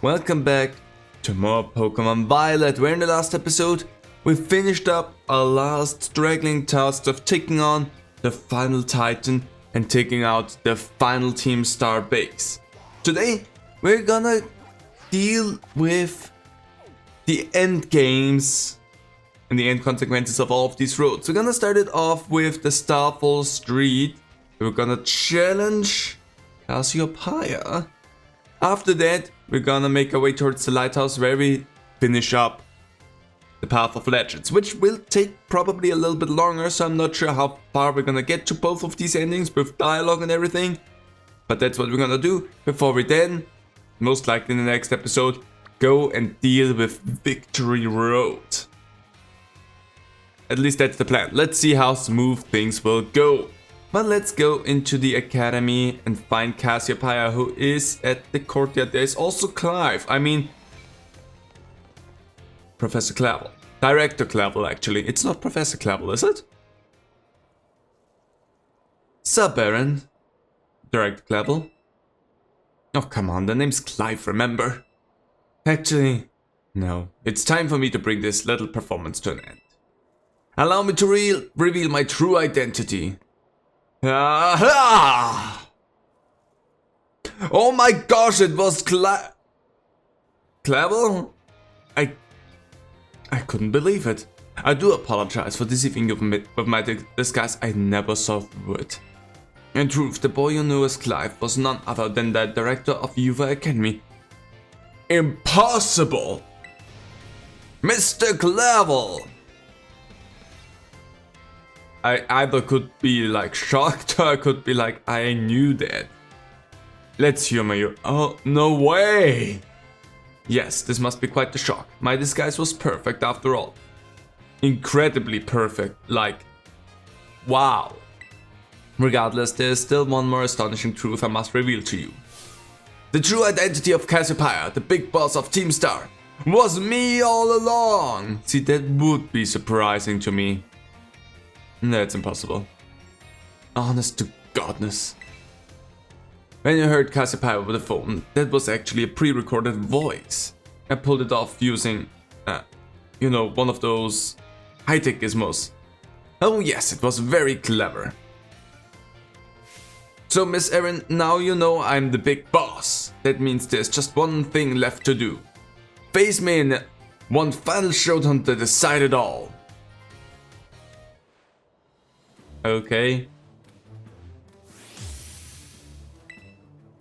Welcome back to more Pokemon Violet, where in the last episode we finished up our last straggling task of taking on the final Titan and taking out the final Team Star base. Today we're gonna deal with the end games and the end consequences of all of these roads. We're gonna start it off with the Starfall Street. We're gonna challenge Cassiopeia. After that, we're gonna make our way towards the lighthouse where we finish up the Path of Legends, which will take probably a little bit longer, so I'm not sure how far we're gonna get to both of these endings with dialogue and everything. But that's what we're gonna do before we then, most likely in the next episode, go and deal with Victory Road. At least that's the plan. Let's see how smooth things will go. But let's go into the academy and find Cassiopeia, who is at the courtyard. There's also Clive. I mean, Professor Clavel. Director Clavel, actually. It's not Professor Clavel, is it? Sup, Baron? Director Clavel. Oh, come on. The name's Clive, remember? Actually, no. It's time for me to bring this little performance to an end. Allow me to reveal my true identity. Aha! Oh my gosh, it was Clavel? I couldn't believe it. I do apologize for deceiving you with my disguise. I never saw through it. In truth, the boy you knew as Clive was none other than the director of Yuva Academy. Impossible! Mr. Clavel! I either could be like shocked or I could be like, I knew that. Let's humor you. Oh, no way! Yes, this must be quite the shock. My disguise was perfect after all. Incredibly perfect, like, wow. Regardless, there's still one more astonishing truth I must reveal to you. The true identity of Cassiopeia, the big boss of Team Star, was me all along! See, that would be surprising to me. That's impossible. Honest to godness. When you heard Cassiopeia over the phone, that was actually a pre-recorded voice. I pulled it off using, one of those high-tech gizmos. Oh yes, it was very clever. So Miss Erin, now you know I'm the big boss. That means there's just one thing left to do. Face me in one final showdown to decide it all. Okay.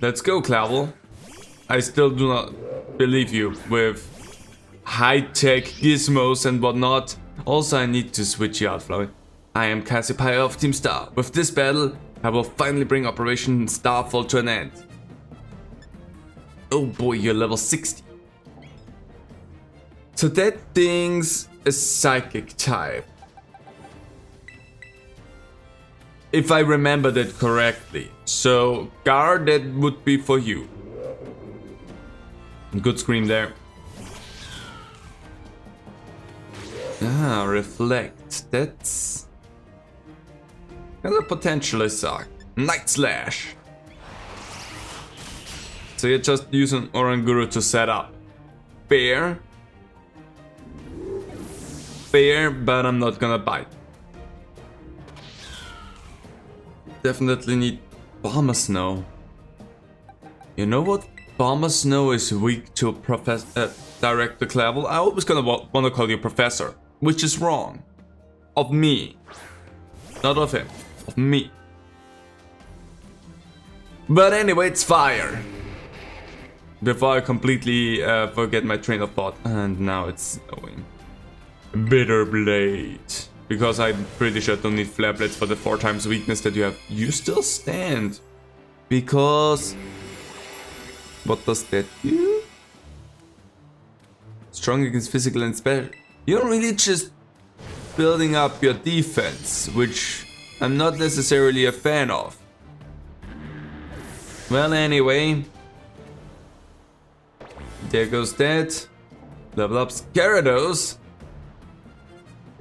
Let's go, Clavel. I still do not believe you with high-tech gizmos and whatnot. Also, I need to switch you out, Floyd. I am Cassiopeia of Team Star. With this battle, I will finally bring Operation Starfall to an end. Oh boy, you're level 60. So that thing's a psychic type. If I remember that correctly. So, Guard, that would be for you. Good scream there. Ah, Reflect. That's gonna potentially suck. Night Slash. So you're just using Oranguru to set up. Fair. Fair, but I'm not gonna bite. Definitely need Bomber Snow. You know what? Bomber Snow is weak to Director Clavel. I always gonna want to call you Professor, which is wrong. Of me. Not of him. Of me. But anyway, it's fire. Before I completely forget my train of thought. And now it's snowing. Bitter Blade. Because I'm pretty sure I don't need Flare Blades for the 4 times weakness that you have. You still stand. Because... what does that do? Strong against physical and special. You're really just building up your defense, which I'm not necessarily a fan of. Well, anyway. There goes that. Level up Gyarados.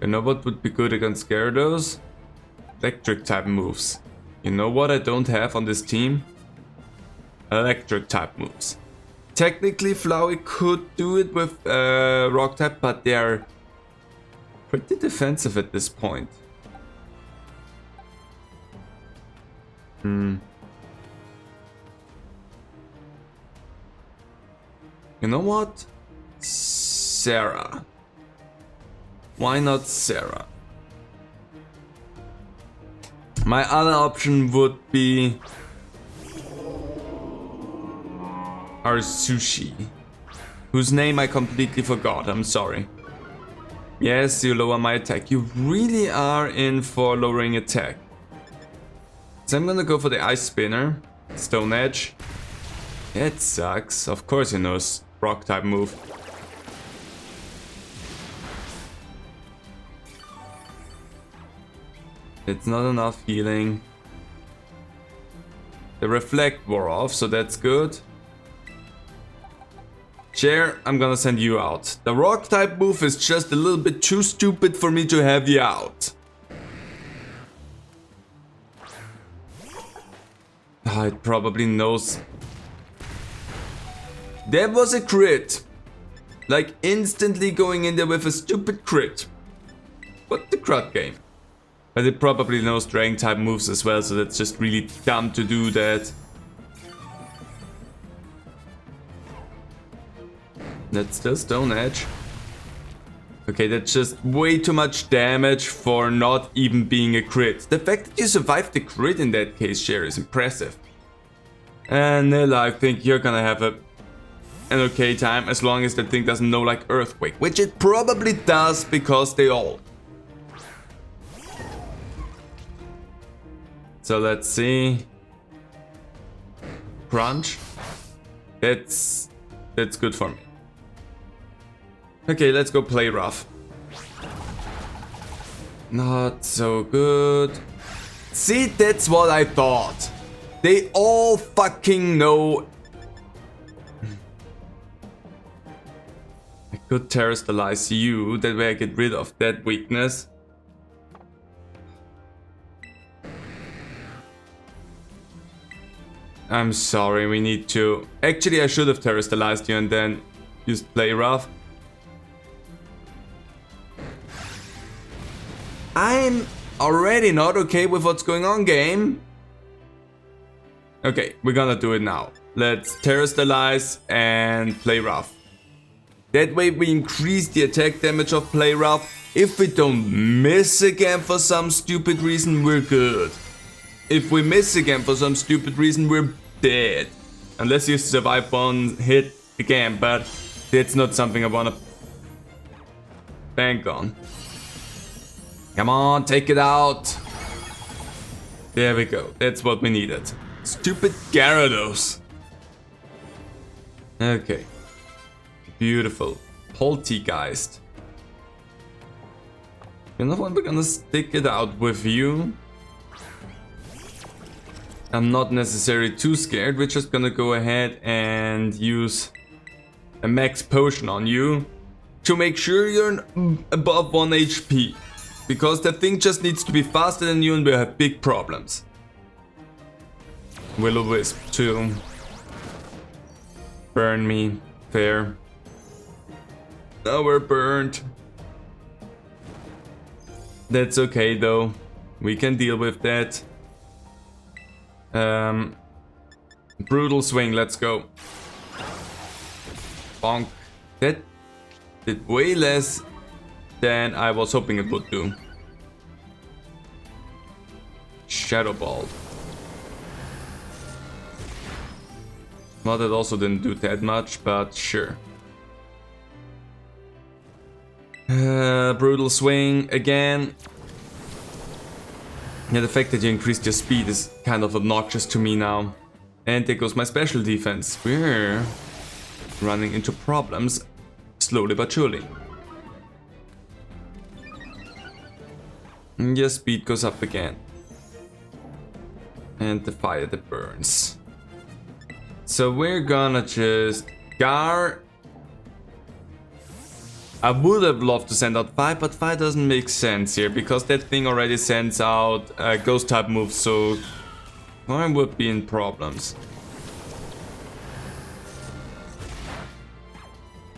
You know what would be good against Gyarados? Electric type moves. You know what I don't have on this team? Electric type moves. technically Flowey could do it with rock type, but they are pretty defensive at this point. You know what? Sarah. Why not Sarah? My other option would be our Sushi, whose name I completely forgot, I'm sorry. Yes, you lower my attack. You really are in for lowering attack. So I'm gonna go for the Ice Spinner, Stone Edge. It sucks. Of course he knows rock type move. It's not enough healing. The Reflect wore off, so that's good. Chair, I'm gonna send you out. The rock type move is just a little bit too stupid for me to have you out. It probably knows. That was a crit. Like instantly going in there with a stupid crit. What the crud game. But it probably knows dragon type moves as well, so that's just really dumb to do that. That's still Stone Edge. Okay, that's just way too much damage for not even being a crit. The fact that you survived the crit in that case, Cher, is impressive. And Nilla, I think you're gonna have an okay time as long as that thing doesn't know like Earthquake, which it probably does because they all. So let's see. Crunch. That's good for me. Okay, let's go play rough. Not so good. See, that's what I thought. They all fucking know. I could terrestrialize you, that way I get rid of that weakness. I'm sorry, we need to... Actually, I should have terrestrialized you and then just play rough. I'm already not okay with what's going on, game. Okay, we're gonna do it now. Let's terrestrialize and play rough. That way we increase the attack damage of play rough. If we don't miss again for some stupid reason, we're good. If we miss again for some stupid reason, we're dead. Unless you survive one hit again, but that's not something I wanna bank on. Come on, take it out. There we go. That's what we needed. Stupid Gyarados. Okay. Beautiful. Poltergeist. You know what? We're gonna stick it out with you. I'm not necessarily too scared. We're just gonna go ahead and use a max potion on you to make sure you're above 1 HP. Because that thing just needs to be faster than you and we'll have big problems. Will-O-Wisp too. Burn me. Fair. Now we're burned. That's okay though. We can deal with that. Brutal Swing, let's go. Bonk. That did way less than I was hoping it would do. Shadow Ball. Well, that also didn't do that much, but sure. Brutal Swing again. Yeah, the fact that you increased your speed is kind of obnoxious to me now. And there goes my special defense. We're running into problems slowly but surely. And your speed goes up again. And the fire that burns. So we're gonna just... Gar... I would have loved to send out Fire, but Fire doesn't make sense here, because that thing already sends out Ghost type moves, so I would be in problems.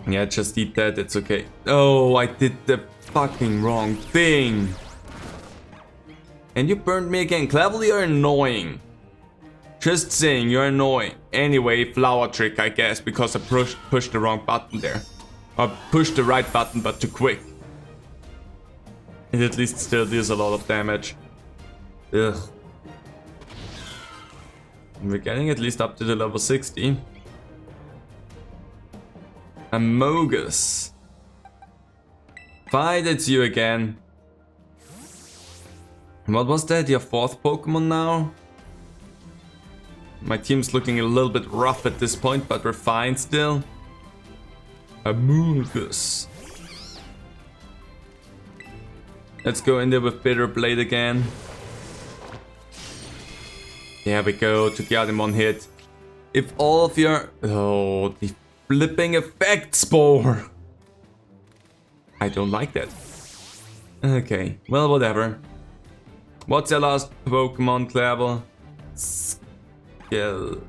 Yeah, just eat that, it's okay. Oh, I did the fucking wrong thing. And you burned me again. Cleverly, you're annoying. Just saying, you're annoying. Anyway, flower trick, I guess, because I pushed the wrong button there. Or pushed the right button, but too quick. It at least still deals a lot of damage. Ugh. We're getting at least up to the level 60. Amogus. Fight, it's you again. What was that? Your 4th Pokemon now? My team's looking a little bit rough at this point, but we're fine still. Amogus. Let's go in there with Bitter Blade again. There we go, took you out in 1 hit. If all of your... Oh, the flipping effect spore! I don't like that. Okay, well, whatever. What's your last Pokemon, Clavel? Skill.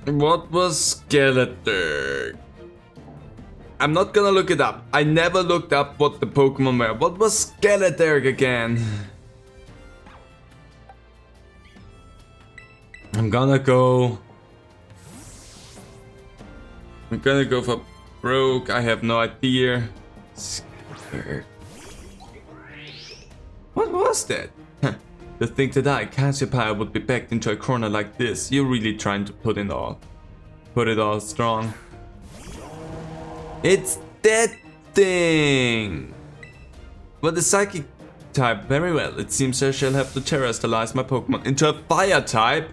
What was Skeletor? I'm not gonna look it up. I never looked up what the Pokemon were. What was Skeletor again? I'm gonna go for Broke. I have no idea. Skeletor. What was that? To think that I, Cassiopeia, would be backed into a corner like this. You're really trying to put it all strong. It's that thing! But the Psychic type, very well. It seems I shall have to terrestrialize my Pokemon into a Fire type.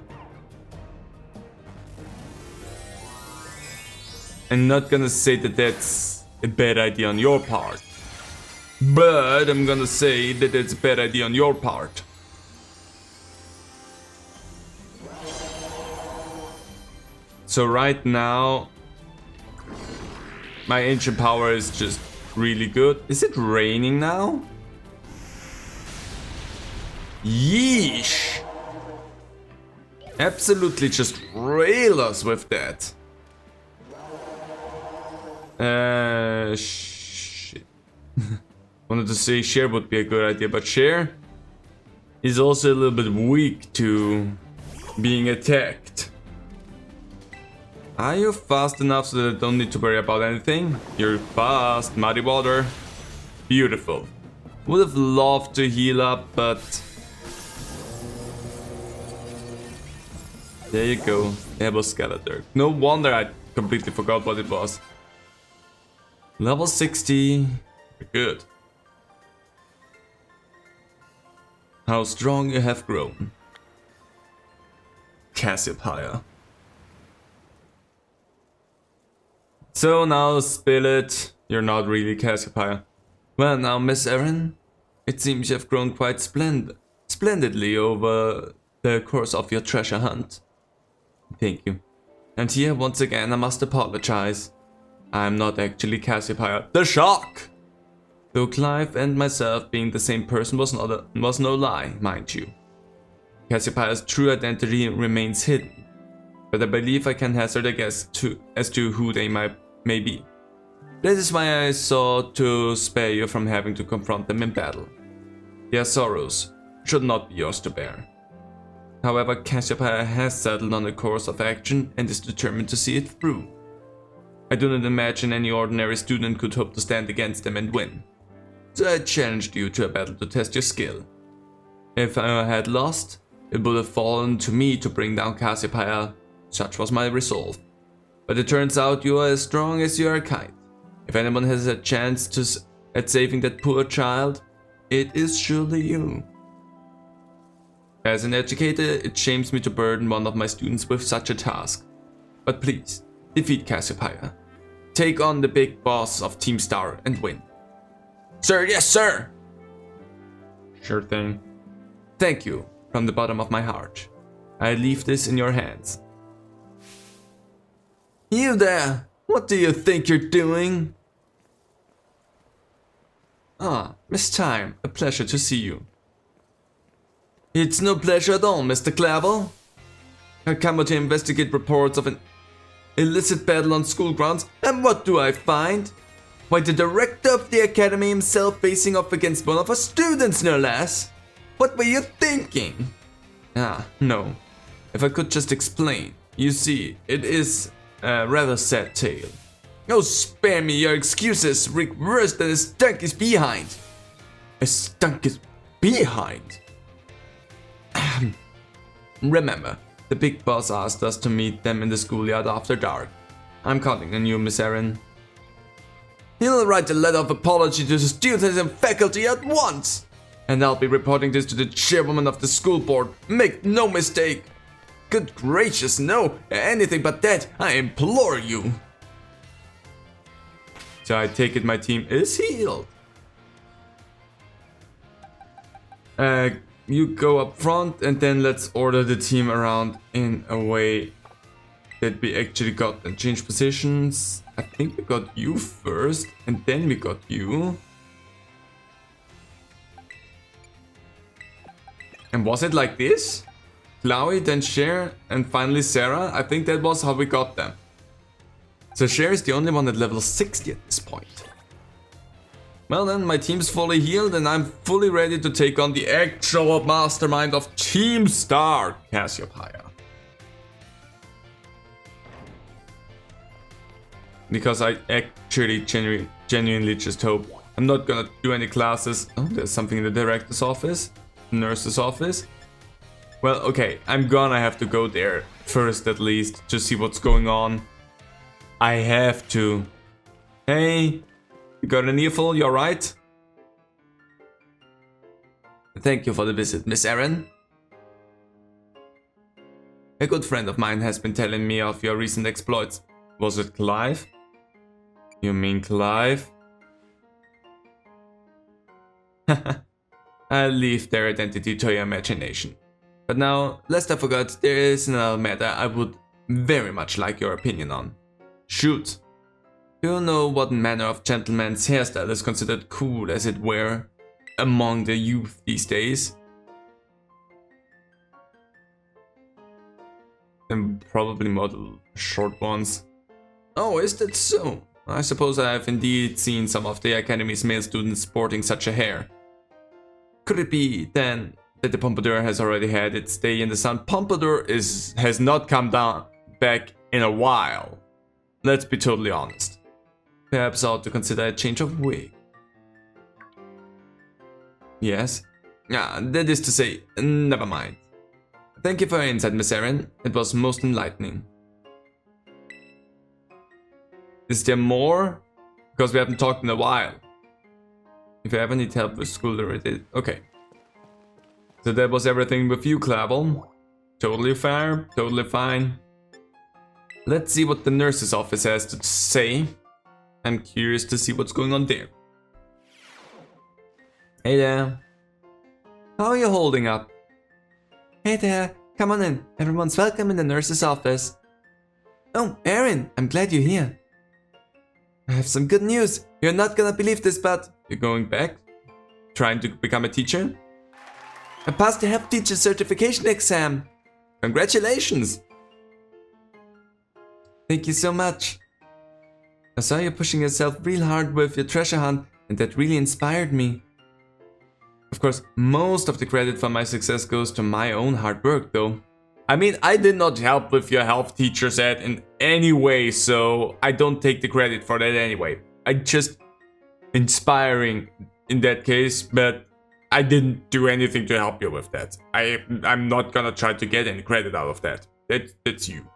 I'm not gonna say that that's a bad idea on your part. But I'm gonna say that it's a bad idea on your part. So right now, my ancient power is just really good. Is it raining now? Yeesh! Absolutely just rail us with that. Shit. Wanted to say share would be a good idea, but share is also a little bit weak to being attacked. Are you fast enough so that I don't need to worry about anything? You're fast, Muddy Water. Beautiful. Would have loved to heal up, but... There you go. There was Skeletor. No wonder I completely forgot what it was. Level 60. Good. How strong you have grown. Cassiopeia. So now, spill it. You're not really Cassiopeia. Well now, Miss Erin, it seems you have grown quite splendidly over the course of your treasure hunt. Thank you. And here, once again, I must apologize. I'm not actually Cassiopeia. The shock! Though Clive and myself being the same person was no lie, mind you. Cassiopeia's true identity remains hidden. But I believe I can hazard a guess as to who they may be. That is why I sought to spare you from having to confront them in battle. Their sorrows should not be yours to bear. However, Cassiopeia has settled on a course of action and is determined to see it through. I do not imagine any ordinary student could hope to stand against them and win. So I challenged you to a battle to test your skill. If I had lost, it would have fallen to me to bring down Cassiopeia. Such was my resolve. But it turns out you are as strong as you are kind. If anyone has a chance at saving that poor child, it is surely you. As an educator, it shames me to burden one of my students with such a task. But please, defeat Cassiopeia. Take on the big boss of Team Star and win. Sir, yes sir! Sure thing. Thank you, from the bottom of my heart. I leave this in your hands. You there! What do you think you're doing? Ah, Miss Time, a pleasure to see you. It's no pleasure at all, Mr. Clavel. I come to investigate reports of an illicit battle on school grounds, and what do I find? Why, the director of the academy himself facing off against one of our students, no less. What were you thinking? Ah, no. If I could just explain. You see, it is a rather sad tale. Oh, spare me your excuses, Rick. Worse than a stunk is behind. A stunk is behind? Remember, the big boss asked us to meet them in the schoolyard after dark. I'm counting on you, Miss Erin. He'll write a letter of apology to the students and faculty at once. And I'll be reporting this to the chairwoman of the school board. Make no mistake. Good gracious, no. Anything but that, I implore you. So I take it my team is healed. You go up front and then let's order the team around in a way that we actually got and change positions. I think we got you first and then we got you. And was it like this? Chloe, then Cher, and finally Sarah? I think that was how we got them. So Cher is the only one at level 60 at this point. Well then, my team's fully healed and I'm fully ready to take on the actual mastermind of Team Star, Cassiopeia. Because I actually genuinely just hope I'm not gonna do any classes. Oh, there's something in the director's office, nurse's office. Well, okay, I'm gonna have to go there first at least to see what's going on. I have to. Hey, you got an earful, you alright? Thank you for the visit, Miss Erin. A good friend of mine has been telling me of your recent exploits. Was it Clive? You mean Clive? I'll leave their identity to your imagination. But now, lest I forgot, there is another matter I would very much like your opinion on. Shoot. Do you know what manner of gentleman's hairstyle is considered cool, as it were, among the youth these days? And probably model short ones. Oh, is that so? I suppose I have indeed seen some of the Academy's male students sporting such a hair. Could it be, then, that the pompadour has already had its day in the sun? Pompadour has not come back in a while. Let's be totally honest. Perhaps I ought to consider a change of wig. Yes? Yeah, that is to say, never mind. Thank you for your insight, Miss Erin. It was most enlightening. Is there more? Because we haven't talked in a while. If you ever need help with school related... Okay. So that was everything with you, Clavel. Totally fair, totally fine. Let's see what the nurse's office has to say. I'm curious to see what's going on there. Hey there. How are you holding up? Hey there, come on in. Everyone's welcome in the nurse's office. Oh, Erin, I'm glad you're here. I have some good news. You're not gonna believe this, but... You're going back? Trying to become a teacher? I passed the health teacher certification exam. Congratulations. Thank you so much. I saw you pushing yourself real hard with your treasure hunt, and that really inspired me. Of course, most of the credit for my success goes to my own hard work, though. I mean, I did not help with your health teacher set in any way, so I don't take the credit for that anyway. I just inspiring in that case, but I didn't do anything to help you with that. I'm not gonna try to get any credit out of that. That's you.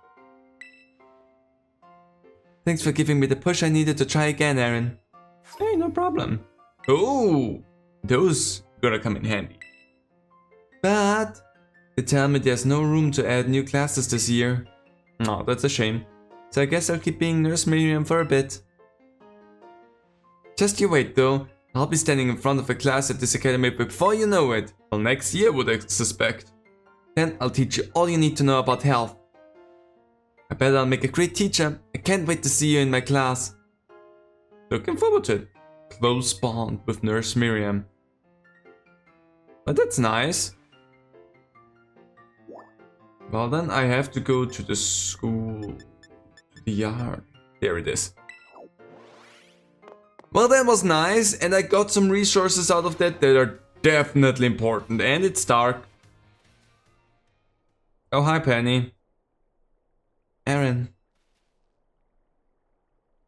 Thanks for giving me the push I needed to try again, Erin. Hey, no problem. Oh, those gonna come in handy. But they tell me there's no room to add new classes this year. Oh, that's a shame. So I guess I'll keep being Nurse Miriam for a bit. Just you wait though. I'll be standing in front of a class at this academy before you know it. Well, next year would I suspect. Then I'll teach you all you need to know about health. I bet I'll make a great teacher. I can't wait to see you in my class. Looking forward to it. Close bond with Nurse Miriam. But that's nice. Well then, I have to go to the school, to the yard. There it is. Well, that was nice, and I got some resources out of that are definitely important, and it's dark. Oh, hi, Penny. Aaron.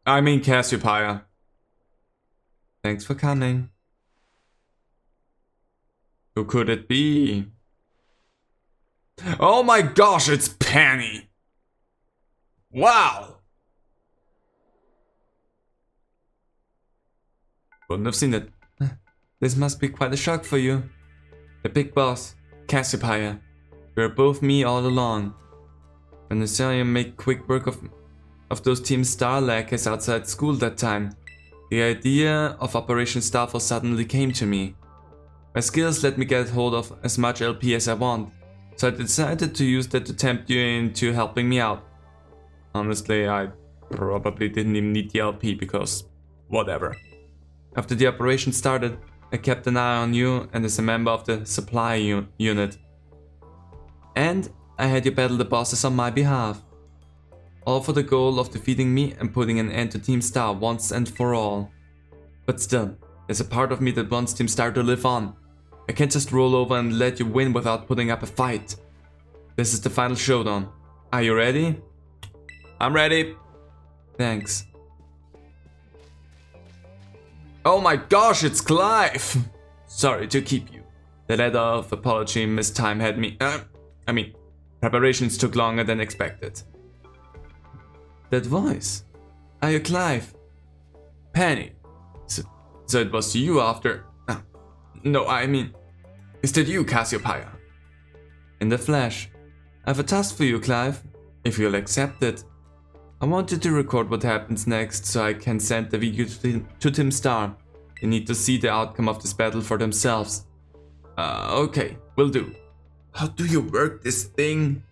I mean Cassiopeia. Thanks for coming. Who could it be? Oh my gosh, it's Penny! Wow! Wouldn't have seen it. This must be quite a shock for you. The big boss, Cassiopeia. You were both me all along. When I saw you make quick work of those Team Star lackers outside school that time, the idea of Operation Starfall suddenly came to me. My skills let me get hold of as much LP as I want, so I decided to use that to tempt you into helping me out. Honestly, I probably didn't even need the LP because whatever. After the operation started, I kept an eye on you and as a member of the supply unit. And I had you battle the bosses on my behalf. All for the goal of defeating me and putting an end to Team Star once and for all. But still, there's a part of me that wants Team Star to live on. I can't just roll over and let you win without putting up a fight. This is the final showdown. Are you ready? I'm ready. Thanks. Oh my gosh, it's Clive! Sorry to keep you. The letter of apology mistime had me... preparations took longer than expected. That voice. Are you Clive? Penny. So it was you after... No, I mean... Is that you, Cassiopeia? In the flesh. I have a task for you, Clive. If you'll accept it. I want you to record what happens next so I can send the video to Team Star. They need to see the outcome of this battle for themselves. Okay, will do. How do you work this thing?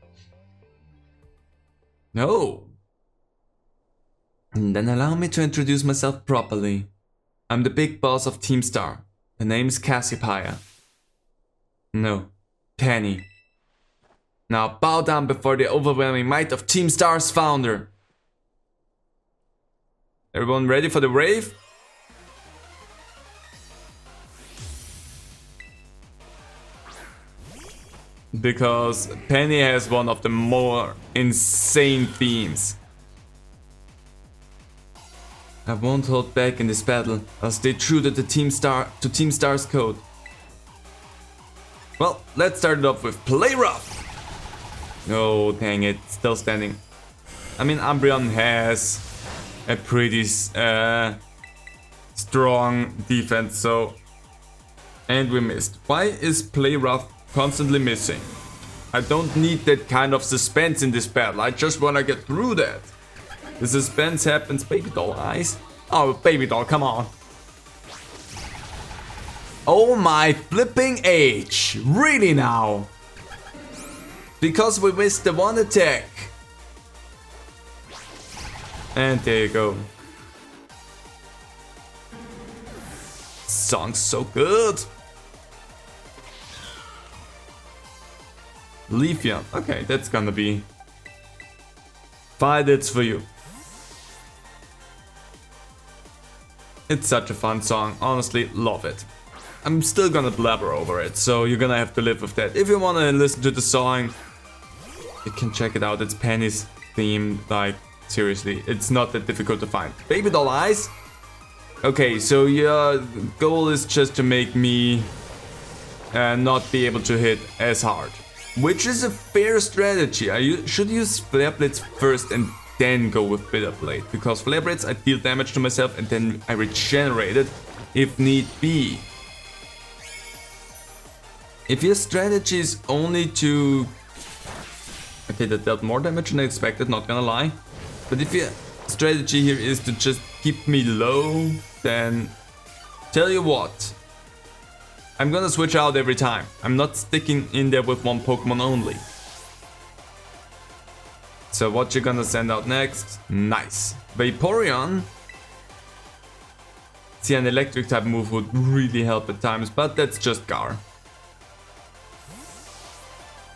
No. And then allow me to introduce myself properly. I'm the big boss of Team Star. The name's Cassiopeia. No, Penny. Now bow down before the overwhelming might of Team Star's founder. Everyone ready for the rave? Because Penny has one of the more insane themes. I won't hold back in this battle. I'll stay true to Team Star's code. Well, let's start it off with Play Rough. Oh, dang it, still standing. I mean, Umbreon has a pretty strong defense, so... And we missed. Why is Play Rough constantly missing? I don't need that kind of suspense in this battle, I just wanna get through that. The suspense happens, baby doll eyes. Oh, baby doll, come on. Oh my flipping age, really now? Because we missed the one attack. And there you go. Song's so good. Leafeon, okay, that's gonna be 5 hits for you. It's such a fun song, honestly, love it. I'm still gonna blabber over it, so you're gonna have to live with that. If you wanna listen to the song, you can check it out, it's Penny's theme, like, seriously, it's not that difficult to find. Baby doll eyes? Okay, so your goal is just to make me not be able to hit as hard. Which is a fair strategy. I should use Flare Blitz first and then go with Bitter Blade. Because Flare Blitz, I deal damage to myself and then I regenerate it if need be. If your strategy is only to... Okay, that dealt more damage than I expected, not gonna lie. But if your strategy here is to just keep me low, then tell you what. I'm gonna switch out every time. I'm not sticking in there with one Pokemon only. So what you gonna send out next? Nice. Vaporeon. See, an electric type move would really help at times, but that's just Gar.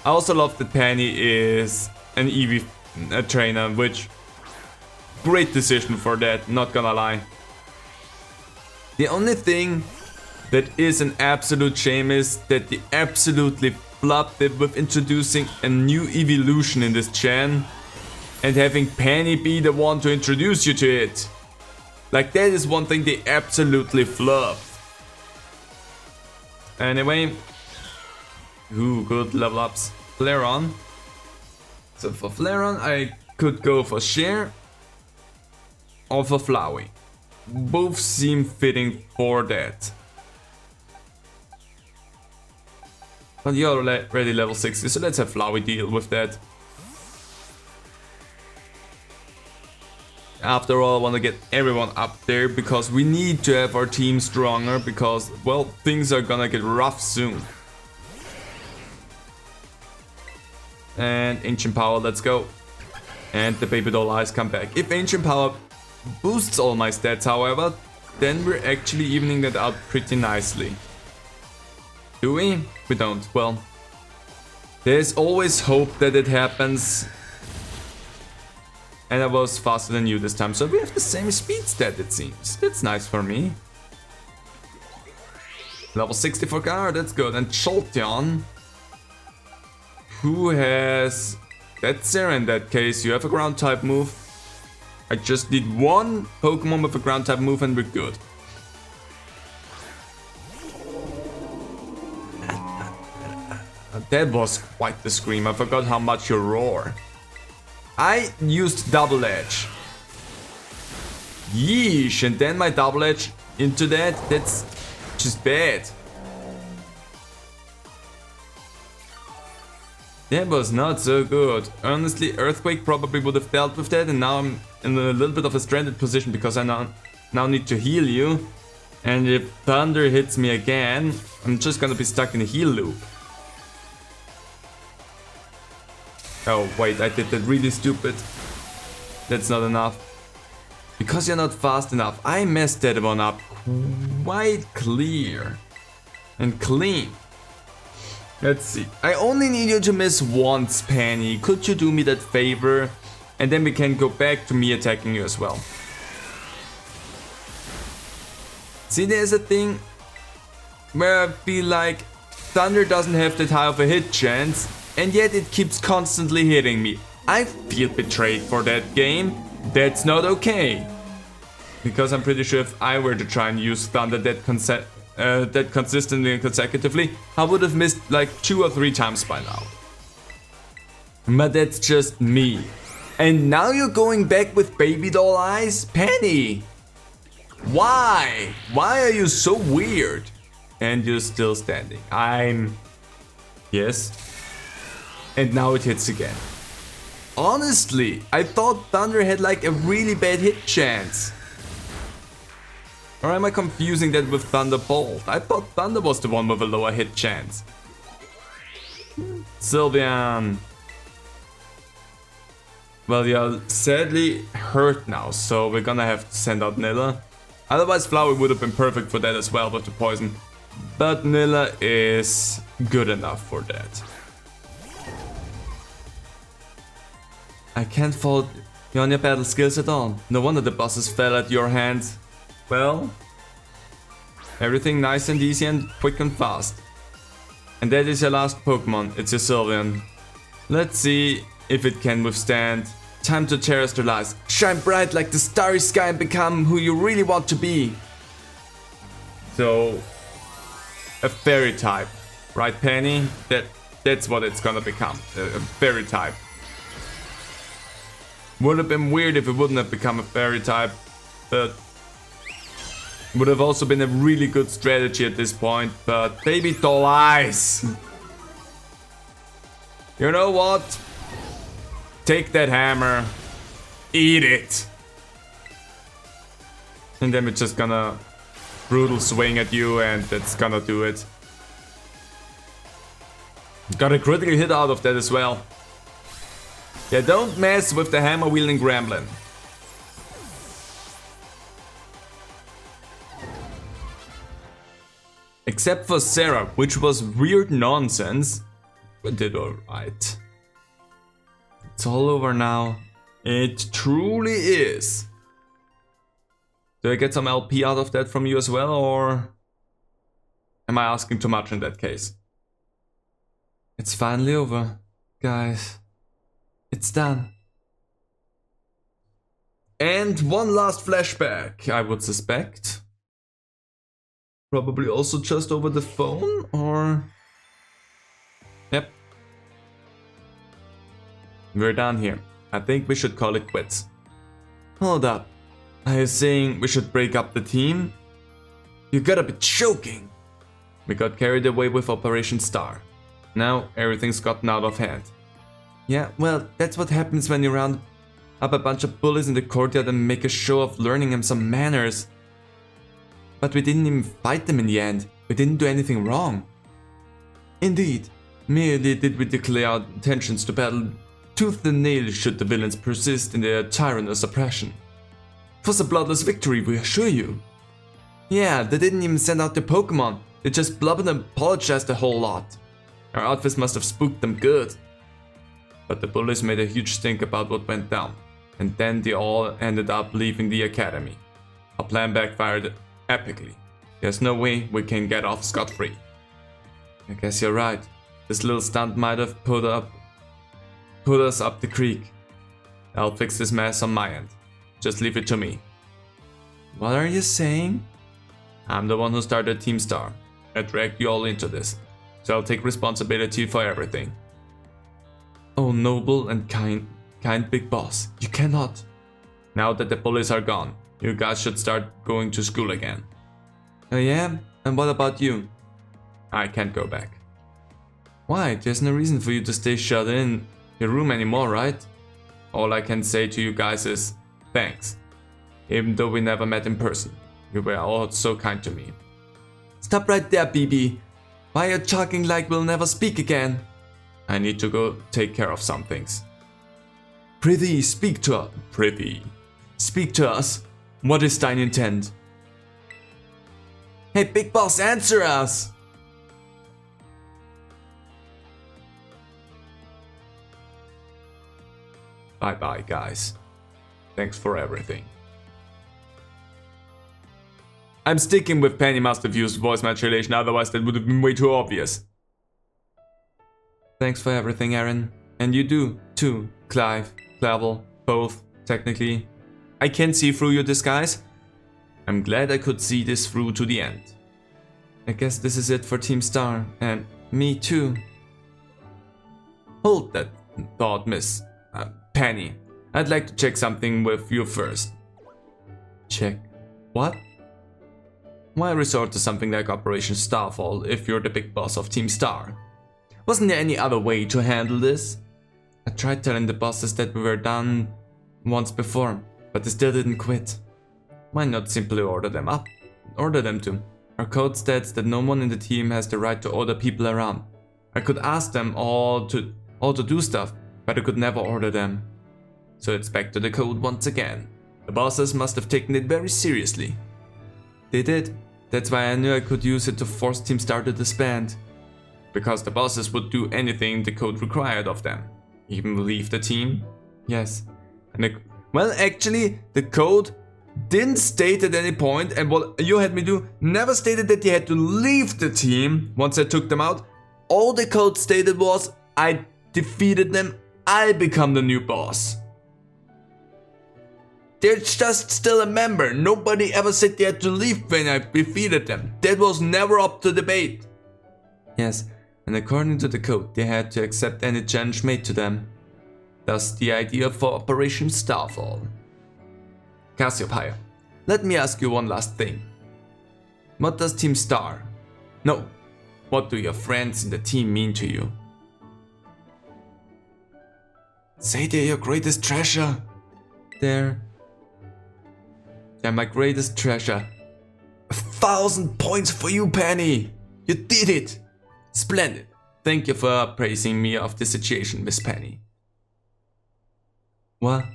I also love that Penny is an Eevee trainer, which great decision for that, not gonna lie. The only thing that is an absolute shame is that they absolutely flopped it with introducing a new evolution in this gen and having Penny be the one to introduce you to it. Like, that is one thing they absolutely flopped. Anyway, ooh, good level ups. Flareon. So for Flareon, I could go for Share or for Flowey. Both seem fitting for that. But you're already level 60, so let's have Flowey deal with that. After all, I want to get everyone up there because we need to have our team stronger because, well, things are gonna get rough soon. And Ancient Power, let's go. And the Baby Doll Eyes come back. If Ancient Power boosts all my stats, however, then we're actually evening that out pretty nicely. Do we? We don't. Well, there's always hope that it happens. And I was faster than you this time, so we have the same speed stat, it seems. That's nice for me. Level 60 for Gar, that's good. And Jolteon, who has... That's Sarah in that case. You have a ground type move. I just need one Pokemon with a ground type move and we're good. That was quite the scream. I forgot how much you roar. I used Double Edge. Yeesh, and then my Double Edge into that. That's just bad. That was not so good. Honestly, Earthquake probably would have dealt with that, and now I'm in a little bit of a stranded position because I now need to heal you. And if Thunder hits me again, I'm just gonna be stuck in a heal loop. Oh wait, I did that really stupid. That's not enough. Because you're not fast enough. I messed that one up quite clear and clean. Let's see. I only need you to miss once, Penny. Could you do me that favor? And then we can go back to me attacking you as well. See, there's a thing where I feel like Thunder doesn't have that high of a hit chance, and yet it keeps constantly hitting me. I feel betrayed for that game. That's not okay. Because I'm pretty sure if I were to try and use Thunder that consistently and consecutively, I would have missed like 2 or 3 times by now. But that's just me. And now you're going back with Baby Doll Eyes? Penny! Why? Why are you so weird? And you're still standing. Yes. And now it hits again. Honestly, I thought Thunder had like a really bad hit chance. Or am I confusing that with Thunderbolt? I thought Thunder was the one with a lower hit chance. Sylveon. Well, you're sadly hurt now, so we're gonna have to send out Nilla. Otherwise, Flowey would have been perfect for that as well with the poison. But Nilla is good enough for that. I can't fault you on your battle skills at all. No wonder the bosses fell at your hands. Well, everything nice and easy and quick and fast. And that is your last Pokemon, it's your Sylveon. Let's see if it can withstand. Time to terrestrialize. Shine bright like the starry sky and become who you really want to be. So, a fairy type, right, Penny? That's what it's gonna become, a fairy type. Would have been weird if it wouldn't have become a fairy type, but would have also been a really good strategy at this point. But Baby Doll Eyes, you know what? Take that hammer, eat it, and then we're just gonna brutal swing at you, and that's gonna do it. Got a critical hit out of that as well. Yeah, don't mess with the hammer wielding gremlin. Except for Sarah, which was weird nonsense. We did alright. It's all over now. It truly is. Do I get some LP out of that from you as well, or am I asking too much in that case? It's finally over, guys. It's done. And one last flashback, I would suspect. Probably also just over the phone, or... Yep. We're done here. I think we should call it quits. Hold up. Are you saying we should break up the team? You gotta be joking. We got carried away with Operation Star. Now everything's gotten out of hand. Yeah, well, that's what happens when you round up a bunch of bullies in the courtyard and make a show of learning them some manners. But we didn't even fight them in the end. We didn't do anything wrong. Indeed, merely did we declare our intentions to battle tooth and nail should the villains persist in their tyrannous oppression. It was a bloodless victory, we assure you. Yeah, they didn't even send out their Pokémon. They just blubbered and apologized a whole lot. Our outfits must have spooked them good. But the bullies made a huge stink about what went down, and then they all ended up leaving the academy. Our plan backfired epically. There's no way we can get off scot-free. I guess you're right. This little stunt might have put us up the creek. I'll fix this mess on my end. Just leave it to me. What are you saying? I'm the one who started Team Star. I dragged you all into this, so I'll take responsibility for everything. Oh, noble and kind big boss, you cannot. Now that the bullies are gone, you guys should start going to school again. Oh yeah? And what about you? I can't go back. Why? There's no reason for you to stay shut in your room anymore, right? All I can say to you guys is thanks. Even though we never met in person, you were all so kind to me. Stop right there, BB. Why are you talking like we'll never speak again? I need to go take care of some things. Prithee, speak to us. Prithee, speak to us. What is thine intent? Hey, big boss, answer us! Bye-bye, guys. Thanks for everything. I'm sticking with Penny must have used voice modulation, otherwise that would have been way too obvious. Thanks for everything, Aaron. And you do, too, Clive, Clavel, both, technically. I can see through your disguise. I'm glad I could see this through to the end. I guess this is it for Team Star, and me too. Hold that thought, Miss Penny. I'd like to check something with you first. Check what? Why resort to something like Operation Starfall if you're the big boss of Team Star? Wasn't there any other way to handle this? I tried telling the bosses that we were done once before, but they still didn't quit. Why not simply order them up? Order them to. Our code states that no one in the team has the right to order people around. I could ask them all to do stuff, but I could never order them. So it's back to the code once again. The bosses must have taken it very seriously. They did. That's why I knew I could use it to force Team Star to disband. Because the bosses would do anything the code required of them. Even leave the team? Yes. And well, actually, the code didn't state at any point, and what you had me do never stated that they had to leave the team once I took them out. All the code stated was, I defeated them, I become the new boss. They're just still a member. Nobody ever said they had to leave when I defeated them. That was never up to debate. Yes, and according to the code, they had to accept any challenge made to them. Thus the idea for Operation Starfall. Cassiopeia, let me ask you one last thing. What does Team Star? No, what do your friends in the team mean to you? Say they're your greatest treasure. They're my greatest treasure. 1,000 points for you, Penny! You did it! Splendid. Thank you for praising me of the situation, Miss Penny. What?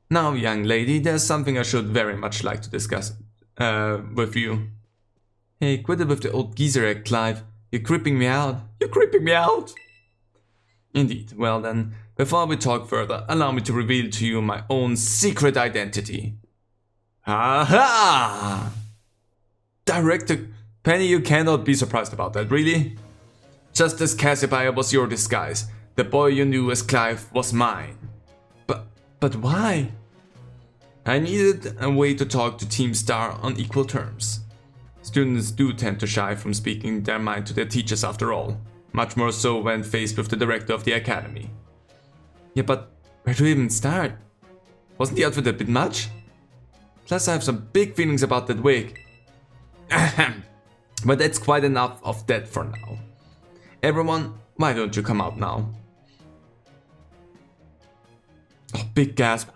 Now, young lady, there's something I should very much like to discuss with you. Hey, quit it with the old geezer act, Clive. You're creeping me out. You're creeping me out! Indeed. Well then, before we talk further, allow me to reveal to you my own secret identity. Aha! Director Penny, you cannot be surprised about that, really? Just as Cassiopeia was your disguise, the boy you knew as Clive was mine. But why? I needed a way to talk to Team Star on equal terms. Students do tend to shy from speaking their mind to their teachers after all, much more so when faced with the director of the academy. Yeah, but where to even start? Wasn't the outfit a bit much? Plus I have some big feelings about that wig. But that's quite enough of that for now. Everyone, why don't you come out now? Oh, big gasp.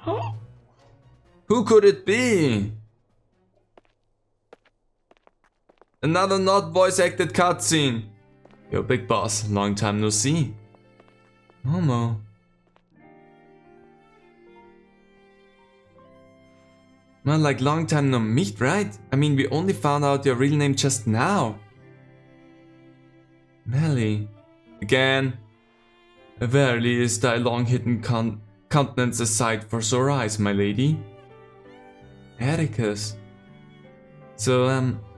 Who could it be? Another not voice acted cutscene. Yo, big boss, long time no see. Momo. Not like long time no meet, right? I mean, we only found out your real name just now. Melly. Again. Verily is thy long hidden countenance a sight for sore eyes, my lady. Atticus. So,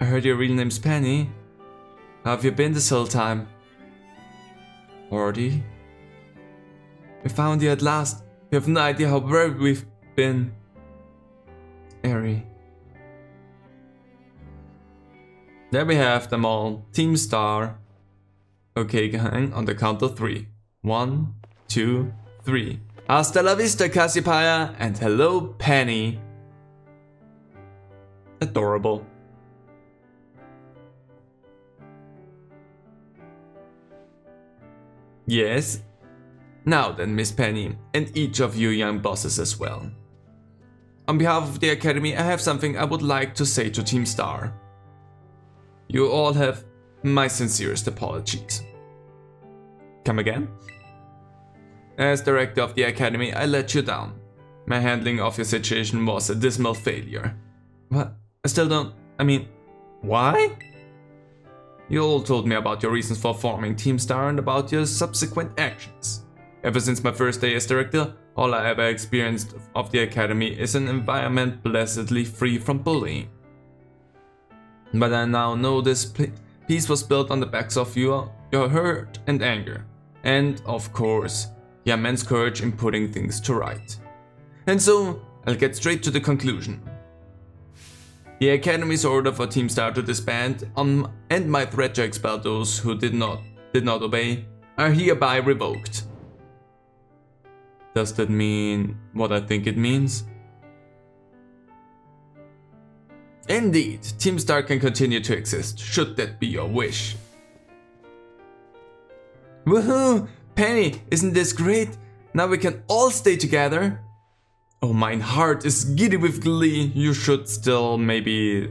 I heard your real name's Penny. How have you been this whole time? Ordy? We found you at last. You have no idea how worried we've been. Airy. There we have them all. Team Star. Okay, gang, on the count of 3. 1, 2, 3. Hasta la vista, Cassiopeia, and hello, Penny. Adorable. Yes? Now then, Miss Penny, and each of you young bosses as well. On behalf of the Academy, I have something I would like to say to Team Star. You all have my sincerest apologies. Come again? As director of the Academy, I let you down. My handling of your situation was a dismal failure. What? I mean, why? You all told me about your reasons for forming Team Star and about your subsequent actions. Ever since my first day as director, all I ever experienced of the Academy is an environment blessedly free from bullying. But I now know this piece was built on the backs of your hurt and anger, and of course, your immense courage in putting things to right. And so, I'll get straight to the conclusion. The Academy's order for Team Star to disband and my threat to expel those who did not obey are hereby revoked. Does that mean what I think it means? Indeed, Team Star can continue to exist, should that be your wish. Woohoo! Penny, isn't this great? Now we can all stay together. Oh, mine heart is giddy with glee. You should still maybe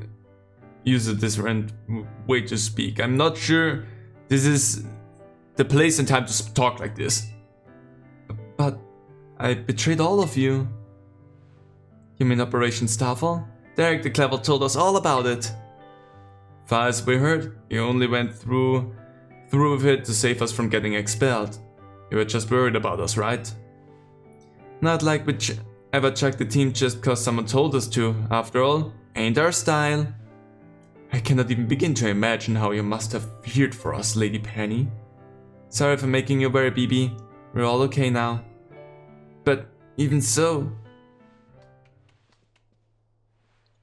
use a different way to speak. I'm not sure this is the place and time to talk like this. But I betrayed all of you. You mean Operation Starfall? Derek the Clever told us all about it. Far as we heard, you only went through with it to save us from getting expelled. You were just worried about us, right? Not like we ever checked the team just cause someone told us to. After all, ain't our style. I cannot even begin to imagine how you must have feared for us, Lady Penny. Sorry for making you worry, BB. We're all okay now. But even so...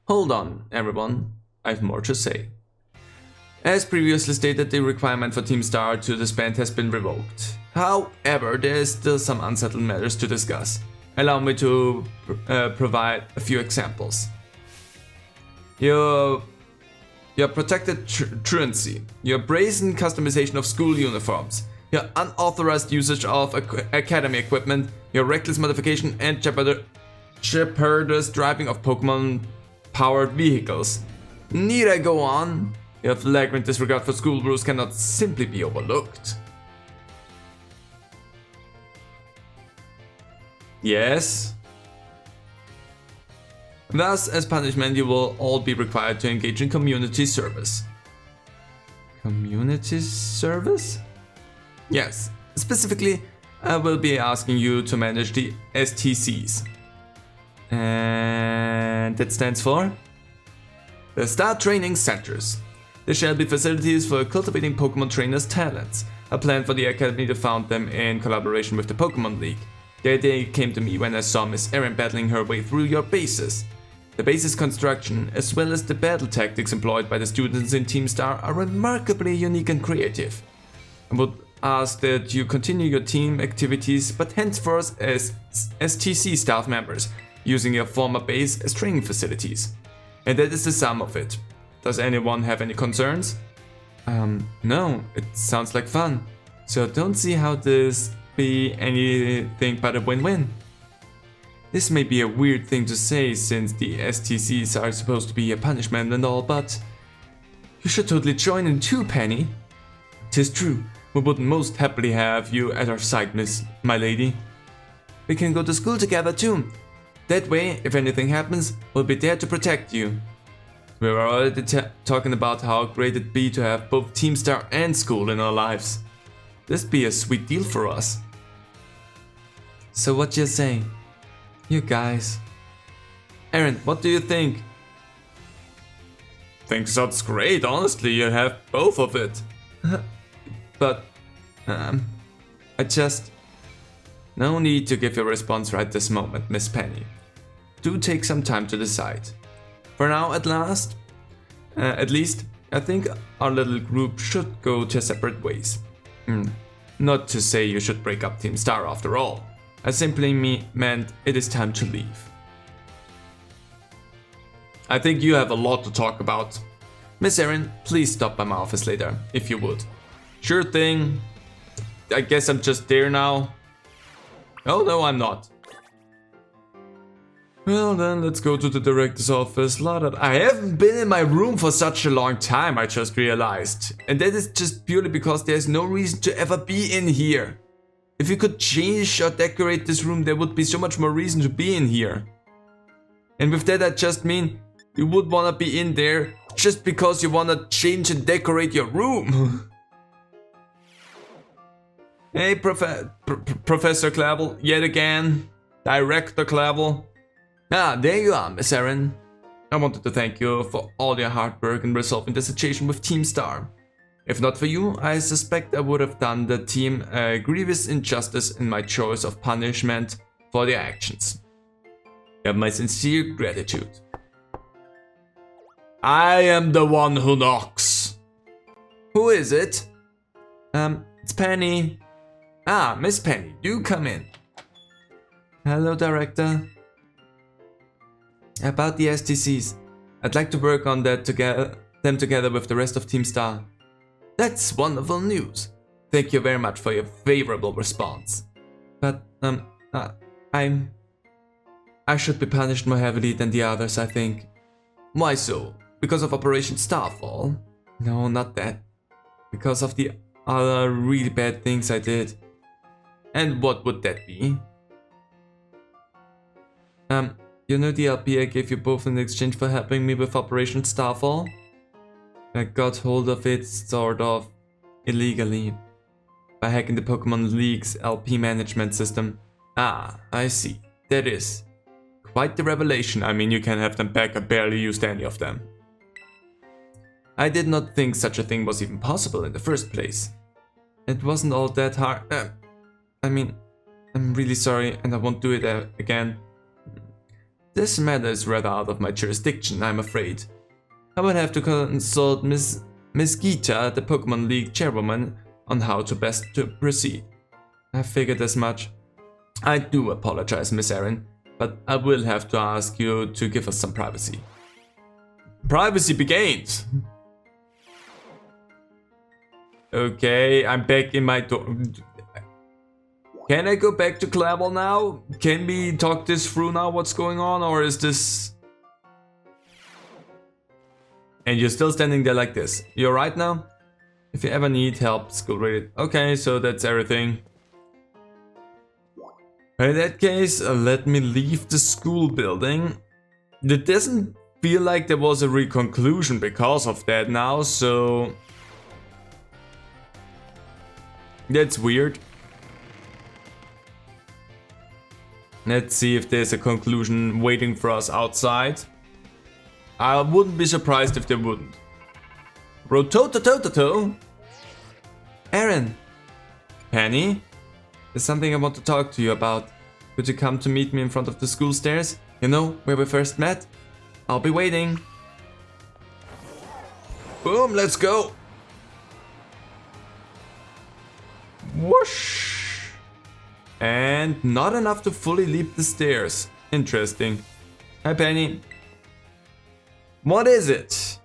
Hold on, everyone. I have more to say. As previously stated, the requirement for Team Star to disband has been revoked. However, there is still some unsettled matters to discuss. Allow me to provide a few examples. Your protected truancy, your brazen customization of school uniforms, your unauthorized usage of academy equipment, your reckless modification and shepherdess driving of Pokémon-powered vehicles. Need I go on? Your flagrant disregard for school rules cannot simply be overlooked. Yes. Thus, as punishment, you will all be required to engage in community service. Community service? Yes, specifically I will be asking you to manage the STCs. And that stands for the Star Training Centers. There shall be facilities for cultivating Pokemon trainers' talents. I plan for the Academy to found them in collaboration with the Pokémon League. The idea came to me when I saw Miss Erin battling her way through your bases. The base's construction, as well as the battle tactics employed by the students in Team Star, are remarkably unique and creative. I would ask that you continue your team activities, but henceforth as STC staff members, using your former base as training facilities. And that is the sum of it. Does anyone have any concerns? No, it sounds like fun. So don't see how this be anything but a win-win. This may be a weird thing to say since the STCs are supposed to be a punishment and all, but you should totally join in too, Penny. 'Tis true, we would most happily have you at our side, my lady. We can go to school together too. That way, if anything happens, we'll be there to protect you. We were already talking about how great it'd be to have both Team Star and school in our lives. This'd be a sweet deal for us. So what you say? You guys. Erin, what do you think? Think sounds great, honestly, you have both of it. But, I just... No need to give your response right this moment, Miss Penny. Do take some time to decide. For now, at least, I think our little group should go their separate ways. Not to say you should break up Team Star after all. I simply meant it is time to leave. I think you have a lot to talk about. Miss Erin, please stop by my office later, if you would. Sure thing. I guess I'm just there now. Oh no, I'm not. Well then, let's go to the director's office. I haven't been in my room for such a long time, I just realized. And that is just purely because there's no reason to ever be in here. If you could change or decorate this room, there would be so much more reason to be in here. And with that I just mean, you would wanna be in there just because you wanna change and decorate your room. Hey, Professor Clavel, yet again. Director Clavel. Ah, there you are, Miss Erin. I wanted to thank you for all your hard work in resolving the situation with Team Star. If not for you, I suspect I would have done the team a grievous injustice in my choice of punishment for their actions. You have my sincere gratitude. I am the one who knocks. Who is it? It's Penny. Ah, Miss Penny, do come in. Hello, Director. About the STCs, I'd like to work on them together with the rest of Team Star. That's wonderful news. Thank you very much for your favorable response. But, I should be punished more heavily than the others, I think. Why so? Because of Operation Starfall? No, not that. Because of the other really bad things I did. And what would that be? You know the LP I gave you both in exchange for helping me with Operation Starfall? I got hold of it, sort of, illegally. By hacking the Pokémon League's LP management system. Ah, I see. That is quite the revelation. I mean, you can have them back, I barely used any of them. I did not think such a thing was even possible in the first place. It wasn't all that hard. I mean, I'm really sorry and I won't do it again. This matter is rather out of my jurisdiction, I'm afraid. I would have to consult Miss Gita, the Pokémon League chairwoman, on how to best proceed. I figured as much. I do apologize, Miss Erin, but I will have to ask you to give us some privacy. Privacy be gained! Okay, I'm back in my door. Can I go back to Clavel now? Can we talk this through now, what's going on, or is this... And you're still standing there like this. You alright now? If you ever need help, school related. Okay, so that's everything. In that case, let me leave the school building. It doesn't feel like there was a real conclusion because of that now, so... That's weird. Let's see if there's a conclusion waiting for us outside. I wouldn't be surprised if there wouldn't. Rotototototo! Aaron! Penny? There's something I want to talk to you about. Could you come to meet me in front of the school stairs? You know, where we first met? I'll be waiting. Boom, let's go! Whoosh! And not enough to fully leap the stairs. Interesting. Hi, Penny. What is it?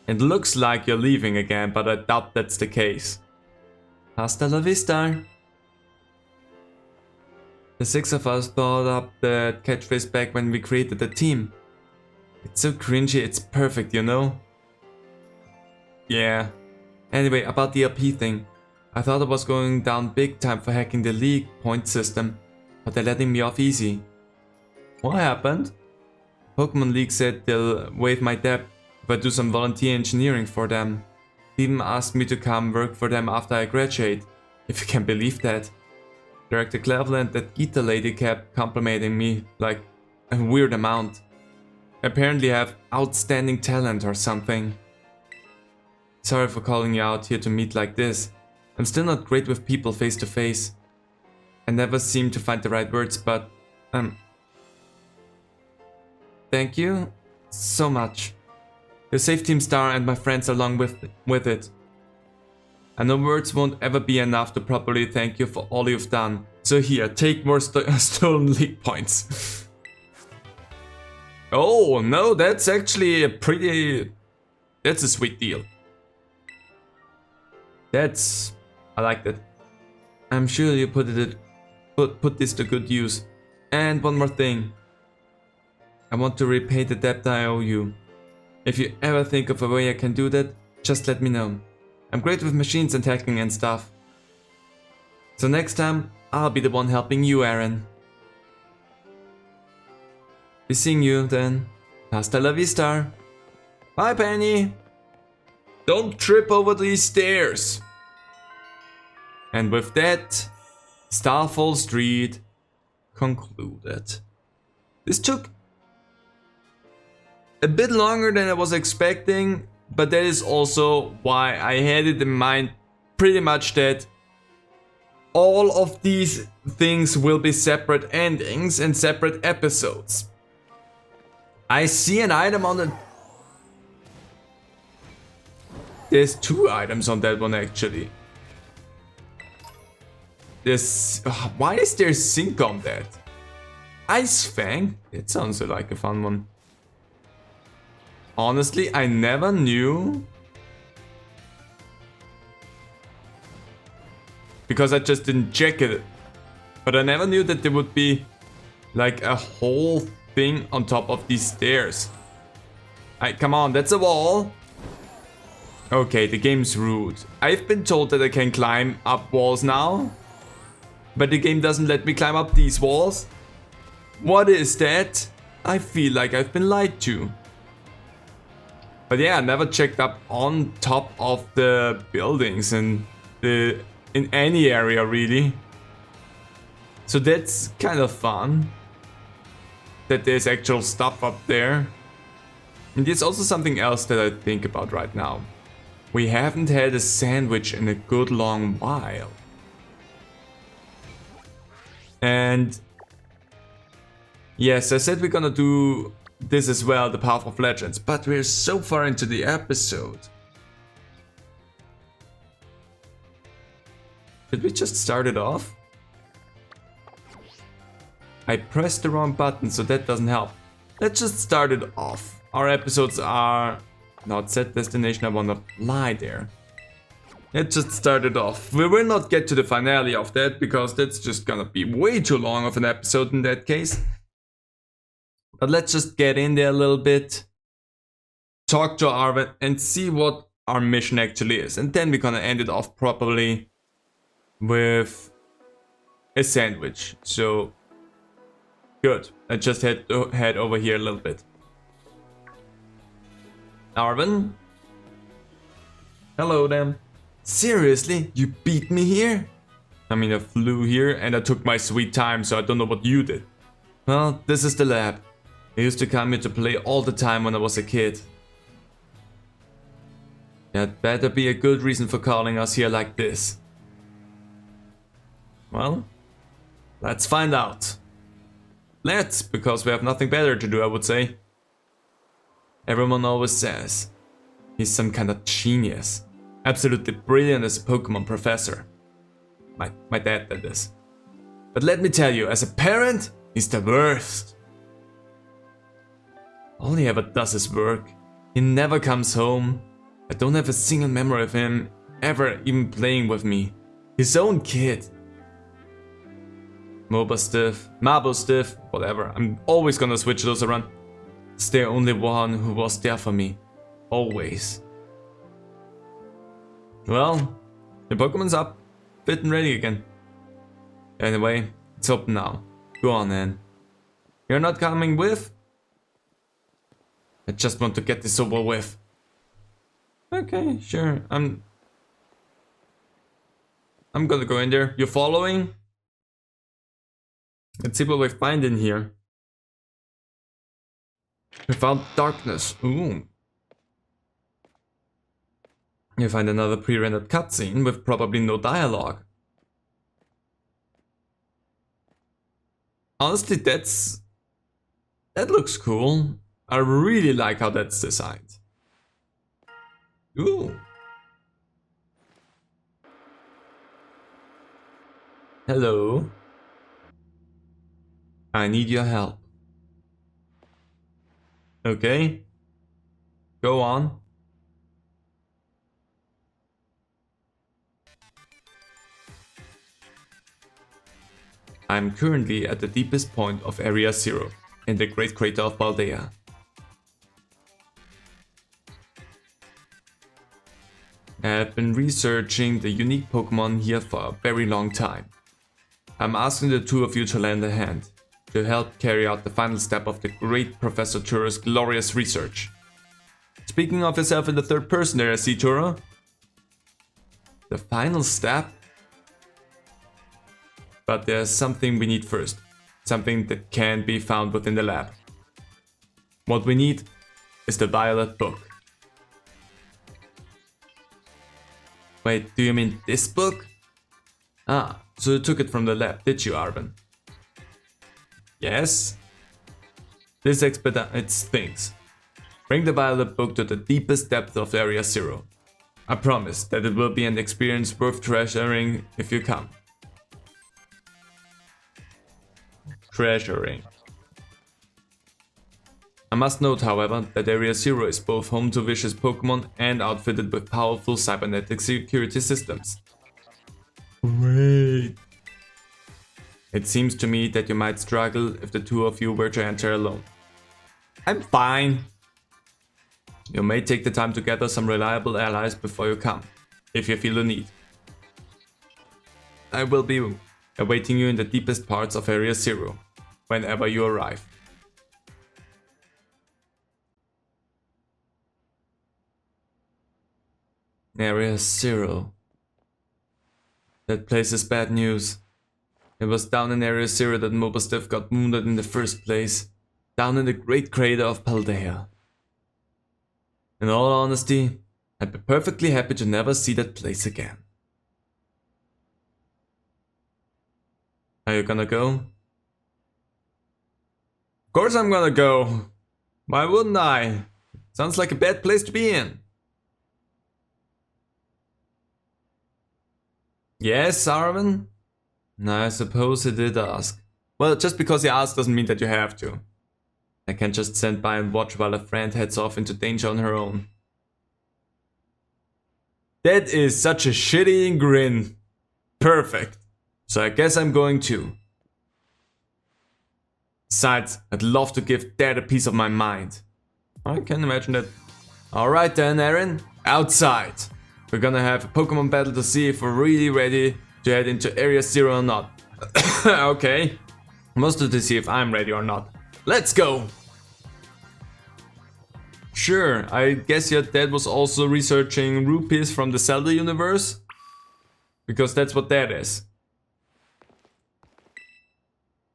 It looks like you're leaving again, but I doubt that's the case. Hasta la vista. The 6 of us thought up the catchphrase back when we created the team. It's so cringy, it's perfect, you know? Yeah. Anyway, about the LP thing. I thought I was going down big time for hacking the league point system, but they're letting me off easy. What happened? Pokémon League said they'll waive my debt if I do some volunteer engineering for them. They even asked me to come work for them after I graduate, if you can believe that. Director Cleveland, that Gita lady, kept complimenting me like a weird amount. Apparently I have outstanding talent or something. Sorry for calling you out here to meet like this. I'm still not great with people face to face. I never seem to find the right words, but thank you so much. You saved Team Star and my friends along with it. I know words won't ever be enough to properly thank you for all you've done. So here, take more stolen league points. Oh no, that's actually a pretty... That's a sweet deal. I liked it. I'm sure you put this to good use. And one more thing. I want to repay the debt I owe you. If you ever think of a way I can do that, just let me know. I'm great with machines and hacking and stuff. So next time, I'll be the one helping you, Aaron. Be seeing you then. Hasta la vista. Bye, Penny. Don't trip over these stairs. And with that, Starfall Street concluded. This took a bit longer than I was expecting, but that is also why I had it in mind pretty much that all of these things will be separate endings and separate episodes. I see an item on the... There's 2 items on that one actually. This... why is there sync on that? Ice Fang? It sounds like a fun one. Honestly, I never knew. Because I just didn't check it. But I never knew that there would be like a whole thing on top of these stairs. Come on, that's a wall. Okay, the game's rude. I've been told that I can climb up walls now. But the game doesn't let me climb up these walls. What is that? I feel like I've been lied to. But yeah, I never checked up on top of the buildings and in any area really. So that's kind of fun. That there's actual stuff up there. And there's also something else that I think about right now. We haven't had a sandwich in a good long while. And yes, I said we're gonna do this as well, the Path of Legends, but we're so far into the episode. Did we just start it off? I pressed the wrong button, so that doesn't help. Let's just start it off. Our episodes are not set destination, I wanna lie there. Let's just start it off. We will not get to the finale of that, because that's just gonna be way too long of an episode in that case. But let's just get in there a little bit, talk to Arvid and see what our mission actually is. And then we're gonna end it off properly with a sandwich. So, good. I just head over here a little bit. Arvin? Hello then. Seriously? You beat me here? I mean, I flew here and I took my sweet time, so I don't know what you did. Well, this is the lab. I used to come here to play all the time when I was a kid. That better be a good reason for calling us here like this. Well, let's find out. Let's, because we have nothing better to do, I would say. Everyone always says he's some kind of genius. Absolutely brilliant as a Pokemon professor. My dad did this. But let me tell you, as a parent, he's the worst. All he ever does is work. He never comes home. I don't have a single memory of him ever even playing with me. His own kid. Marble Stiff, whatever. I'm always gonna switch those around. It's the only one who was there for me. Always. Well, the Pokemon's up. Fit and ready again. Anyway, it's open now. Go on then. You're not coming with? I just want to get this over with. Okay, sure. I'm gonna go in there. You're following? Let's see what we find in here. We found darkness. Ooh. You find another pre-rendered cutscene with probably no dialogue. Honestly, that looks cool. I really like how that's designed. Ooh. Hello. I need your help. Okay. Go on. I'm currently at the deepest point of Area 0, in the Great Crater of Paldea. I have been researching the unique Pokémon here for a very long time. I'm asking the two of you to lend a hand, to help carry out the final step of the great Professor Turo's glorious research. Speaking of yourself in the third person there, I see, Turo. The final step? But there's something we need first. Something that can be found within the lab. What we need is the Violet Book. Wait, do you mean this book? Ah, so you took it from the lab, did you, Arven? Yes? This expedites things. Bring the Violet Book to the deepest depth of Area 0. I promise that it will be an experience worth treasuring if you come. Treasuring. I must note, however, that Area 0 is both home to vicious Pokémon and outfitted with powerful cybernetic security systems. Great. It seems to me that you might struggle if the two of you were to enter alone. I'm fine. You may take the time to gather some reliable allies before you come, if you feel the need. I will be awaiting you in the deepest parts of Area 0, whenever you arrive. Area 0. That place is bad news. It was down in Area 0 that Mobastiff got wounded in the first place. Down in the Great Crater of Paldea. In all honesty, I'd be perfectly happy to never see that place again. Are you gonna go? Of course I'm gonna go. Why wouldn't I? Sounds like a bad place to be in. Yes, Arven? I suppose he did ask. Well, just because he asked doesn't mean that you have to. I can't just stand by and watch while a friend heads off into danger on her own. That is such a shitty grin. Perfect. So I guess I'm going too. Besides, I'd love to give Dad a piece of my mind. I can imagine that. Alright then, Aaron. Outside. We're gonna have a Pokemon battle to see if we're really ready to head into Area 0 or not. Okay. Mostly to see if I'm ready or not. Let's go! Sure, I guess your dad was also researching rupees from the Zelda universe? Because that's what that is.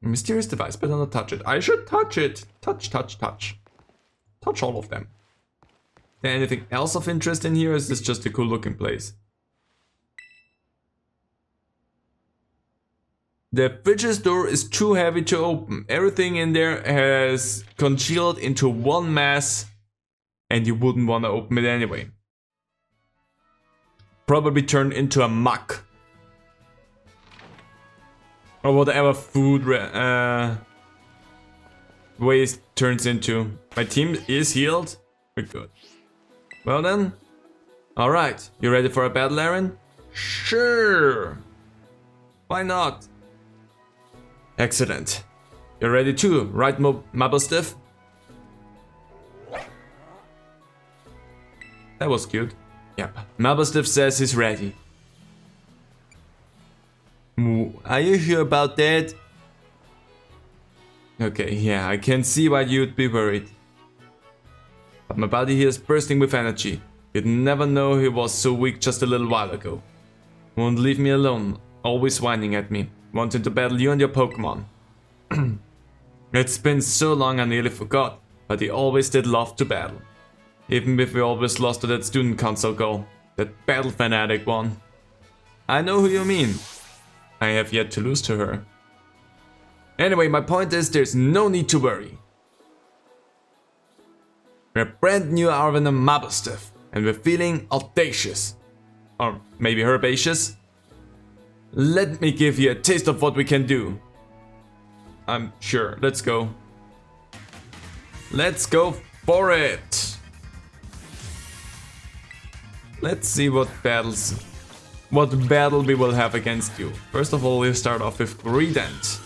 Mysterious device, better not touch it. I should touch it. Touch, touch, touch. Touch all of them. Is there anything else of interest in here, or is this just a cool looking place? The fridge's door is too heavy to open. Everything in there has congealed into one mass, and you wouldn't want to open it anyway. Probably turned into a muck. Or whatever food waste turns into. My team is healed. We're good. Well then. Alright, you ready for a battle, Aaron? Sure. Why not? Excellent. You're ready too, right, Mabelstiff? That was cute. Yep. Mabelstiff says he's ready. Are you sure about that? Okay, yeah, I can see why you'd be worried. But my body here is bursting with energy. You'd never know he was so weak just a little while ago. Won't leave me alone, always whining at me, wanting to battle you and your Pokémon. It's been so long I nearly forgot, but he always did love to battle. Even if we always lost to that student council girl, that battle fanatic one. I know who you mean. I have yet to lose to her. Anyway, my point is there's no need to worry. We're brand new Arven and Mabelstiff, and we're feeling audacious. Or maybe herbaceous. Let me give you a taste of what we can do. I'm sure, let's go. Let's go for it. Let's see what battle we will have against you. First of all, we'll start off with Greedent.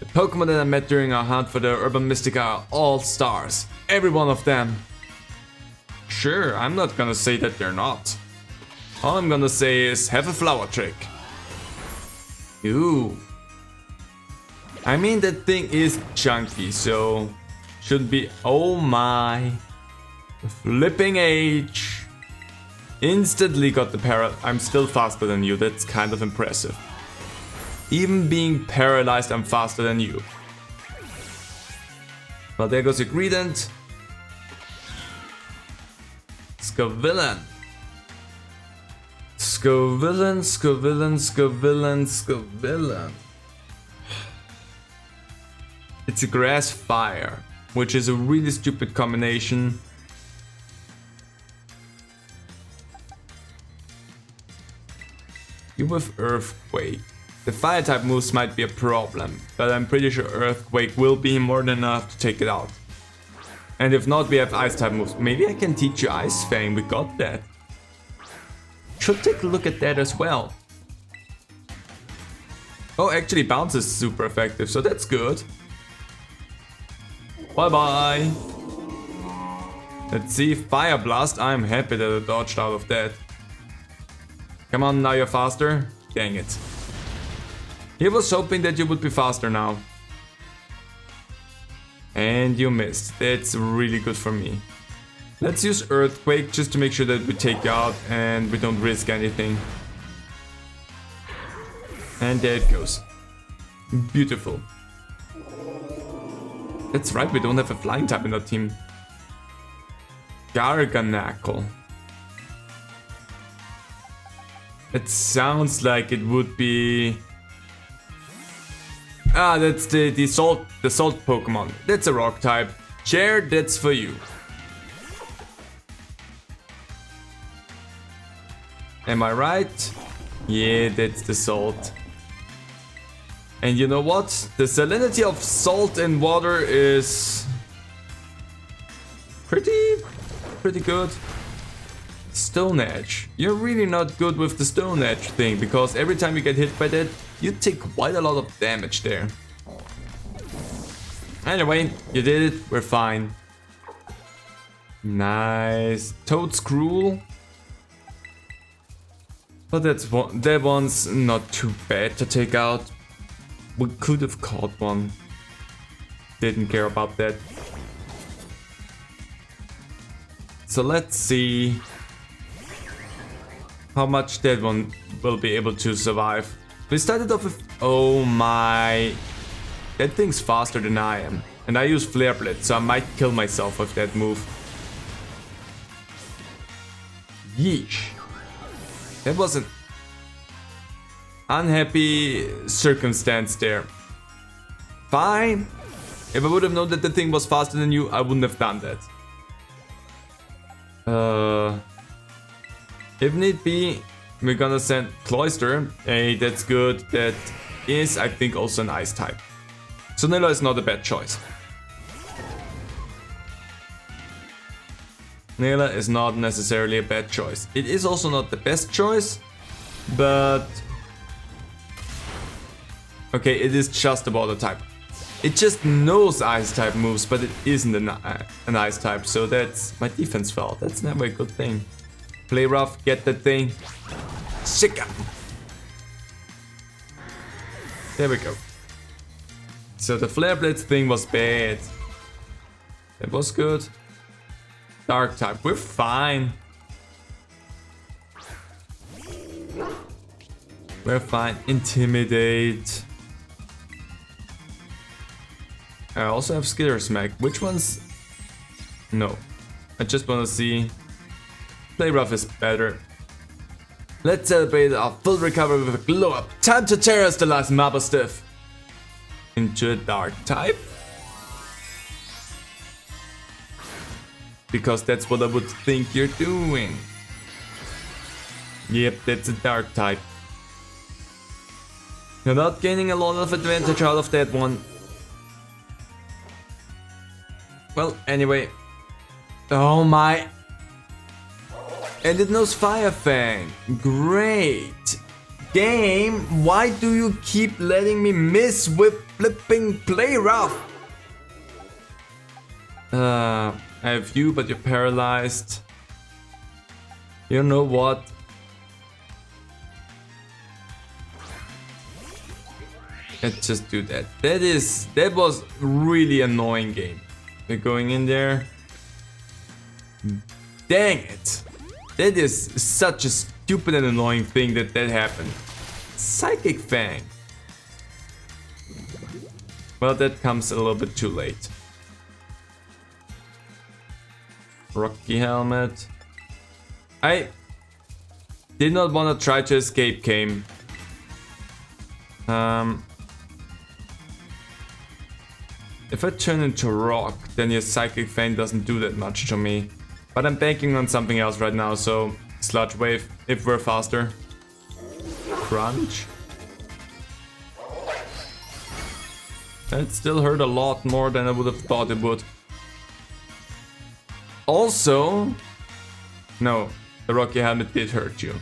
The Pokemon that I met during our hunt for the Urban Mystic are all stars. Every one of them. Sure, I'm not gonna say that they're not. All I'm gonna say is have a flower trick. Ooh. I mean, that thing is chunky, so should be. Oh my. Flipping H. Instantly got the I'm still faster than you, that's kind of impressive. Even being paralyzed, I'm faster than you. Well, there goes your Greedent. Scavillain. Scavillain, Scavillain, Scavillain, Scavillain. It's a grass fire, which is a really stupid combination. You with Earthquake. The fire type moves might be a problem, but I'm pretty sure Earthquake will be more than enough to take it out. And if not, we have Ice type moves. Maybe I can teach you Ice Fang, we got that. Should take a look at that as well. Oh, actually Bounce is super effective, so that's good. Bye bye. Let's see, Fire Blast. I'm happy that I dodged out of that. Come on, now you're faster. Dang it. He was hoping that you would be faster now. And you missed. That's really good for me. Let's use Earthquake just to make sure that we take you out and we don't risk anything. And there it goes. Beautiful. That's right, we don't have a flying type in our team. Garganacle. It sounds like it would be... Ah, that's the salt Pokemon. That's a rock type. Chair, that's for you. Am I right? Yeah, that's the salt. And you know what? The salinity of salt and water is pretty good. Stone Edge. You're really not good with the Stone Edge thing, because every time you get hit by that, you take quite a lot of damage there. Anyway, you did it, we're fine. Nice. Toad's Cruel. But that one's not too bad to take out. We could have caught one. Didn't care about that. So let's see how much that one will be able to survive. We started off with... Oh my... That thing's faster than I am. And I use Flare Blitz, so I might kill myself with that move. Yeesh. That was an unhappy circumstance there. Fine. If I would have known that the thing was faster than you, I wouldn't have done that. If need be, we're gonna send Cloyster. Hey, that's good. That is, I think, also an ice type. So Nilla is not a bad choice. Nilla is not necessarily a bad choice. It is also not the best choice, but... Okay, it is just about a type. It just knows ice type moves, but it isn't an ice type, so that's my defense fell. That's never a good thing. Play rough, get that thing. Sicka! There we go. So the Flare Blitz thing was bad. It was good. Dark type, we're fine. We're fine. Intimidate. I also have Skitter Smack. Which ones? No. I just want to see. Play rough is better. Let's celebrate our full recovery with a glow up. Time to terrorize the last Maba Stiff. Into a dark type. Because that's what I would think you're doing. Yep, that's a dark type. You're not gaining a lot of advantage out of that one. Well, anyway. Oh my. And it knows Fire Fang. Great. Game, why do you keep letting me miss with flipping Play Rough? I have you, but you're paralyzed. You know what? Let's just do that. That was really annoying game. We're going in there. Dang it! That is such a stupid and annoying thing that happened. Psychic Fang. Well, that comes a little bit too late. Rocky Helmet. I did not want to try to escape game. If I turn into rock, then your Psychic Fang doesn't do that much to me. But I'm banking on something else right now, so Sludge Wave if we're faster. Crunch. That still hurt a lot more than I would have thought it would. Also, no, the Rocky Helmet did hurt you.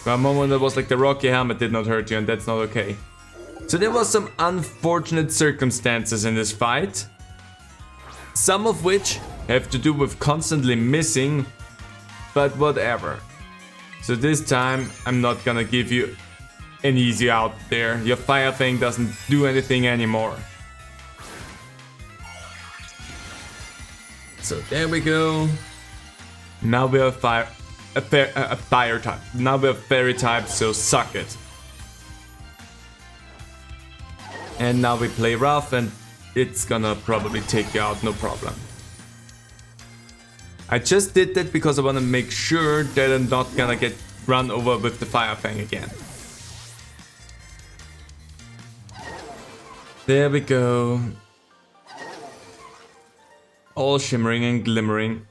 For a moment it was like the Rocky Helmet did not hurt you, and that's not okay. So there was some unfortunate circumstances in this fight. Some of which have to do with constantly missing, but whatever. So this time I'm not gonna give you an easy out there. Your Fire Fang doesn't do anything anymore. So there we go. Now we have a fire type. Now we have fairy type, so suck it. And now we play rough and it's gonna probably take you out, no problem. I just did that because I wanna make sure that I'm not gonna get run over with the Fire Fang again. There we go. All shimmering and glimmering.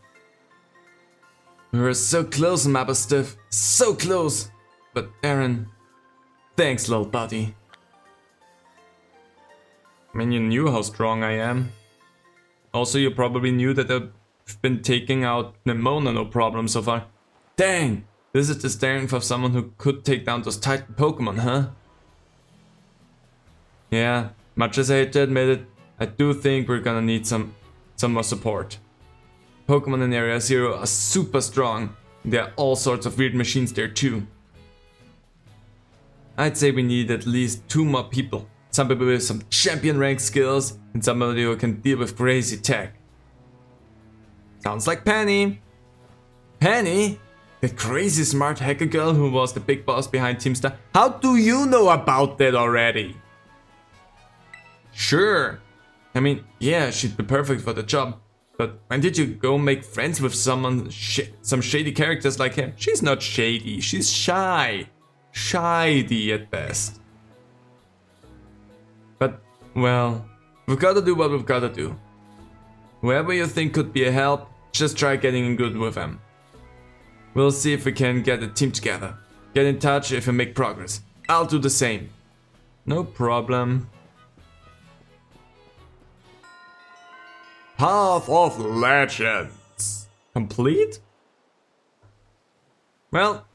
We were so close, Maba Stiff. So close! But Aaron, thanks, little buddy. I mean, you knew how strong I am. Also, you probably knew that I've been taking out Nemona no problem so far. Dang! This is the strength of someone who could take down those Titan Pokémon, huh? Yeah, much as I hate to admit it, I do think we're gonna need some more support. Pokémon in Area 0 are super strong. There are all sorts of weird machines there too. I'd say we need at least 2 more people. Some people with some champion rank skills and somebody who can deal with crazy tech. Sounds like Penny. Penny? That crazy smart hacker girl who was the big boss behind Team Star. How do you know about that already? Sure. I mean, yeah, she'd be perfect for the job. But when did you go make friends with some shady characters like him? She's not shady, she's shy. Shady at best. But, well, we've gotta do what we've gotta do. Whoever you think could be a help, just try getting in good with them. We'll see if we can get a team together. Get in touch if we make progress. I'll do the same. No problem. Path of Legends. Complete? Well,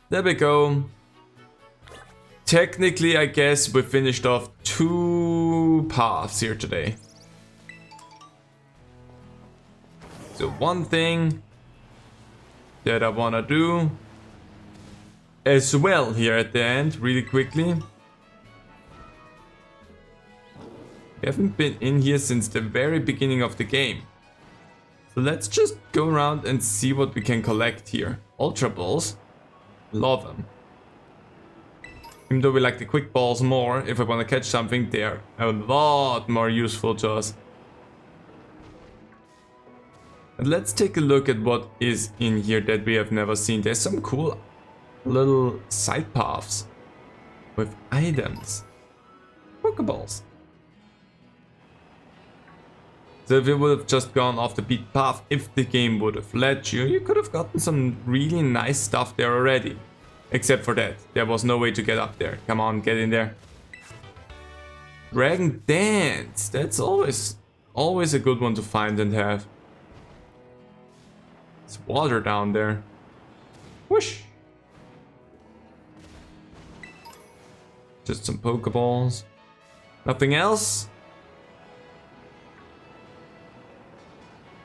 there we go. Technically, I guess we finished off 2 paths here today. So one thing that I wanna do as well here at the end, really quickly. We haven't been in here since the very beginning of the game. So let's just go around and see what we can collect here. Ultra balls. Love them. Even though we like the quick balls more, if I want to catch something, they're a lot more useful to us. And let's take a look at what is in here that we have never seen. There's some cool little side paths with items. Pokeballs. So if you would have just gone off the beat path, if the game would have let you, you could have gotten some really nice stuff there already. Except for that, there was no way to get up there. Come on, get in there. Dragon Dance, that's always a good one to find and have. It's water down there. Whoosh! Just some Pokeballs. Nothing else?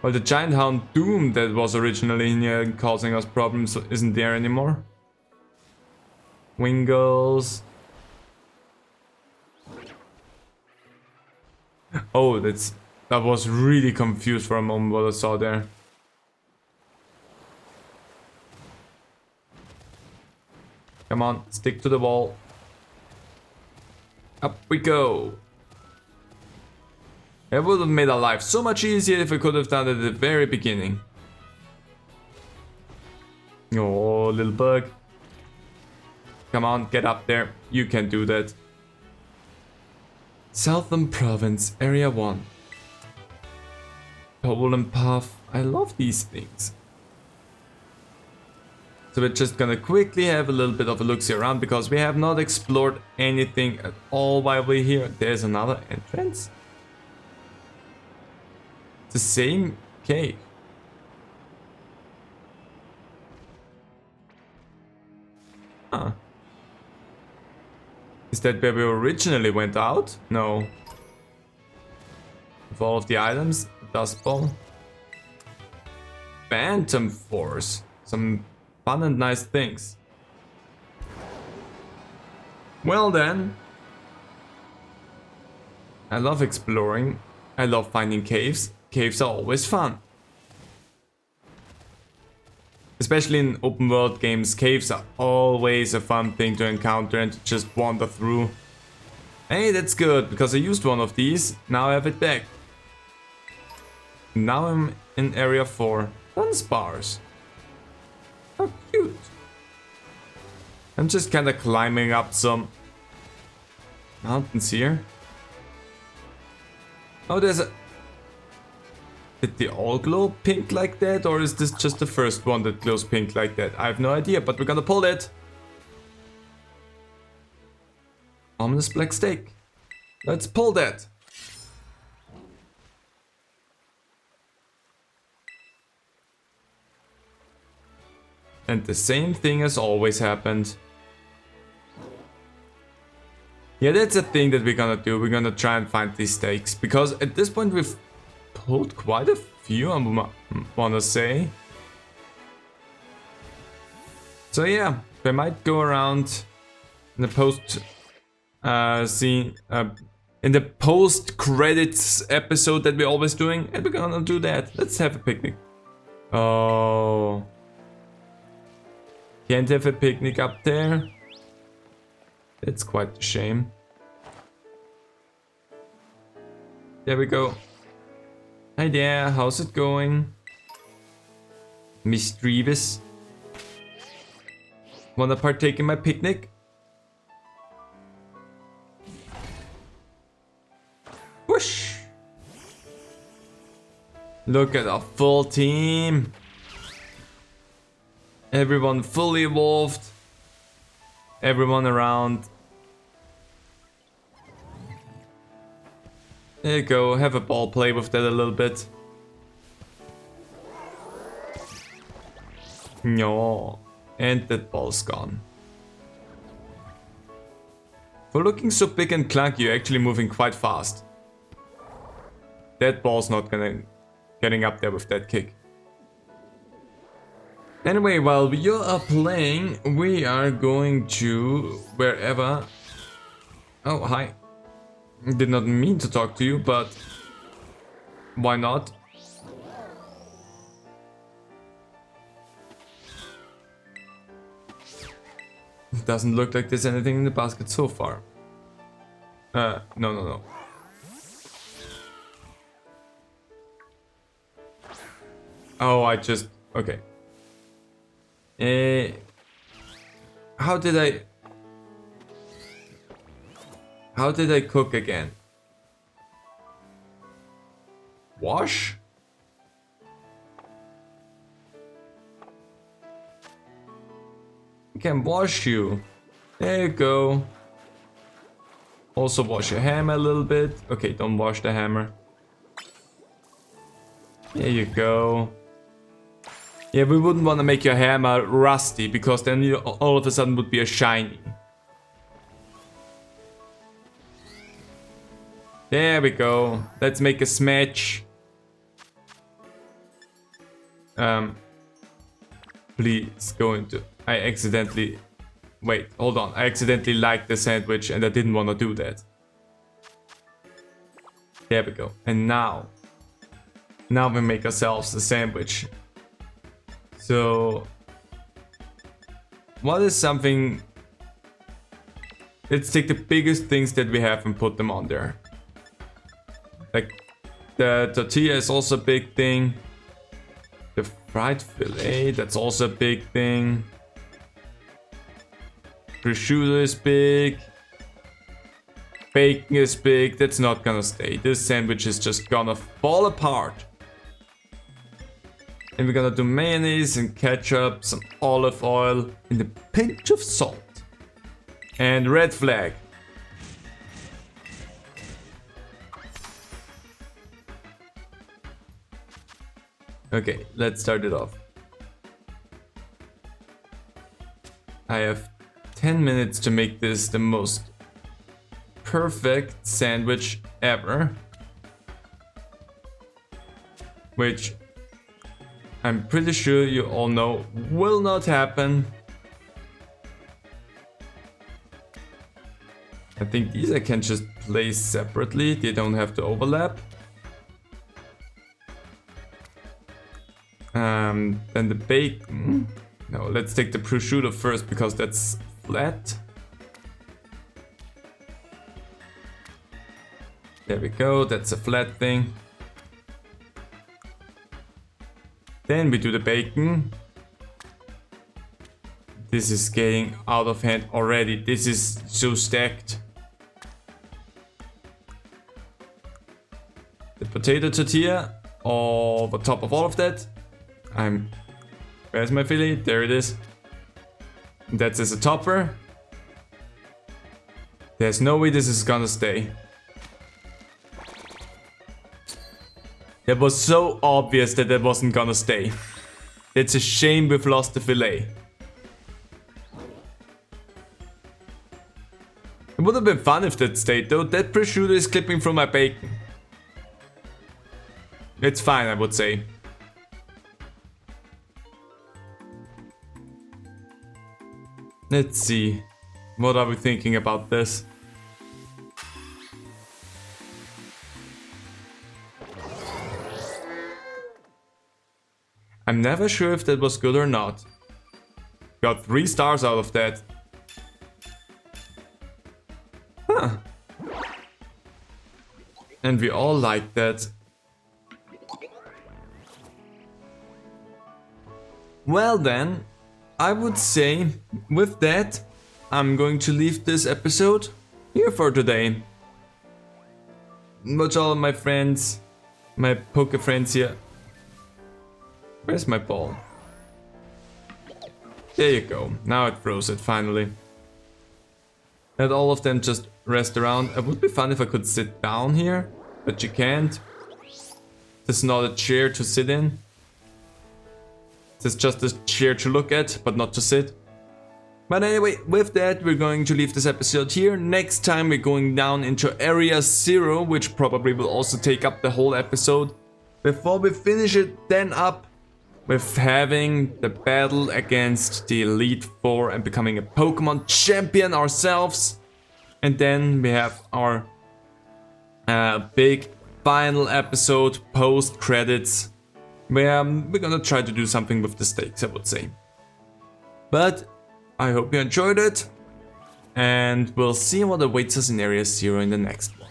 Well, the giant hound Doom that was originally in here causing us problems isn't there anymore. Wingles. Oh, that was really confused for a moment what I saw there. Come on, stick to the wall. Up we go. It would have made our life so much easier if we could have done it at the very beginning. Oh, little bug. Come on, get up there. You can do that. Southern Province, Area 1. Poland Path. I love these things. So we're just gonna quickly have a little bit of a look-see around because we have not explored anything at all while we're here. There's another entrance. The same cave. Huh. Is that where we originally went out? No. With all of the items, Dust Ball. Phantom Force. Some fun and nice things. Well then. I love exploring. I love finding caves. Caves are always fun. Especially in open world games, caves are always a fun thing to encounter and to just wander through. Hey, that's good, because I used one of these, now I have it back. Now I'm in area 4. Dunsparce. How cute. I'm just kinda climbing up some mountains here. Oh, there's a... Did they all glow pink like that, or is this just the first one that glows pink like that? I have no idea, but we're gonna pull it. Ominous black steak. Let's pull that. And the same thing has always happened. Yeah, that's a thing that we're gonna do. We're gonna try and find these steaks, because at this point we've pulled quite a few, I wanna say. So yeah, we might go around in the post in the post credits episode that we're always doing, and we're gonna do that. Let's have a picnic. Oh, Can't have a picnic up there. That's quite a shame. There we go. Hi there, how's it going? Mischievous. Wanna partake in my picnic? Whoosh! Look at our full team. Everyone fully evolved. Everyone around. There you go, have a ball, play with that a little bit. No, and that ball's gone. For looking so big and clunky, you're actually moving quite fast. That ball's not getting up there with that kick. Anyway, while you are playing, we are going to wherever. Oh, hi. Did not mean to talk to you, but why not? Doesn't look like there's anything in the basket so far. No. Oh, okay. How did I cook again? Wash? I can wash you. There you go. Also wash your hammer a little bit. Okay, don't wash the hammer. There you go. Yeah, we wouldn't want to make your hammer rusty, because then you all of a sudden would be a shiny. There we go. Let's make a smash. Please go into... I accidentally... Wait, hold on. I accidentally liked the sandwich and I didn't want to do that. There we go. And now we make ourselves a sandwich. So... what is something... Let's take the biggest things that we have and put them on there. Like, the tortilla is also a big thing. The fried fillet, that's also a big thing. Prosciutto is big. Bacon is big. That's not gonna stay. This sandwich is just gonna fall apart. And we're gonna do mayonnaise and ketchup, some olive oil, and a pinch of salt. And red flag. Okay, let's start it off. I have 10 minutes to make this the most perfect sandwich ever. Which I'm pretty sure you all know will not happen. I think these I can just place separately, they don't have to overlap. Then the bacon. No, let's take the prosciutto first because that's flat. There we go, that's a flat thing. Then we do the bacon. This is getting out of hand already. This is so stacked. The potato tortilla over top of all of that. Where's my fillet? There it is. That's as a topper. There's no way this is gonna stay. It was so obvious that it wasn't gonna stay. It's a shame we've lost the fillet. It would have been fun if that stayed though. That prosciutto is clipping from my bacon. It's fine, I would say. Let's see. What are we thinking about this? I'm never sure if that was good or not. got 3 stars out of that. Huh. And we all like that. Well then, I would say with that, I'm going to leave this episode here for today. Watch all of my friends, my Poke friends here. Where's my ball? There you go, now it throws it finally. Let all of them just rest around. It would be fun if I could sit down here, but you can't. This is not a chair to sit in. This is just a chair to look at, but not to sit. But anyway, with that, we're going to leave this episode here. Next time we're going down into Area 0, which probably will also take up the whole episode. Before we finish it then up with having the battle against the Elite Four and becoming a Pokemon champion ourselves. And then we have our big final episode post credits, where we're gonna try to do something with the stakes, I would say. But I hope you enjoyed it, and we'll see what awaits us in Area 0 in the next one.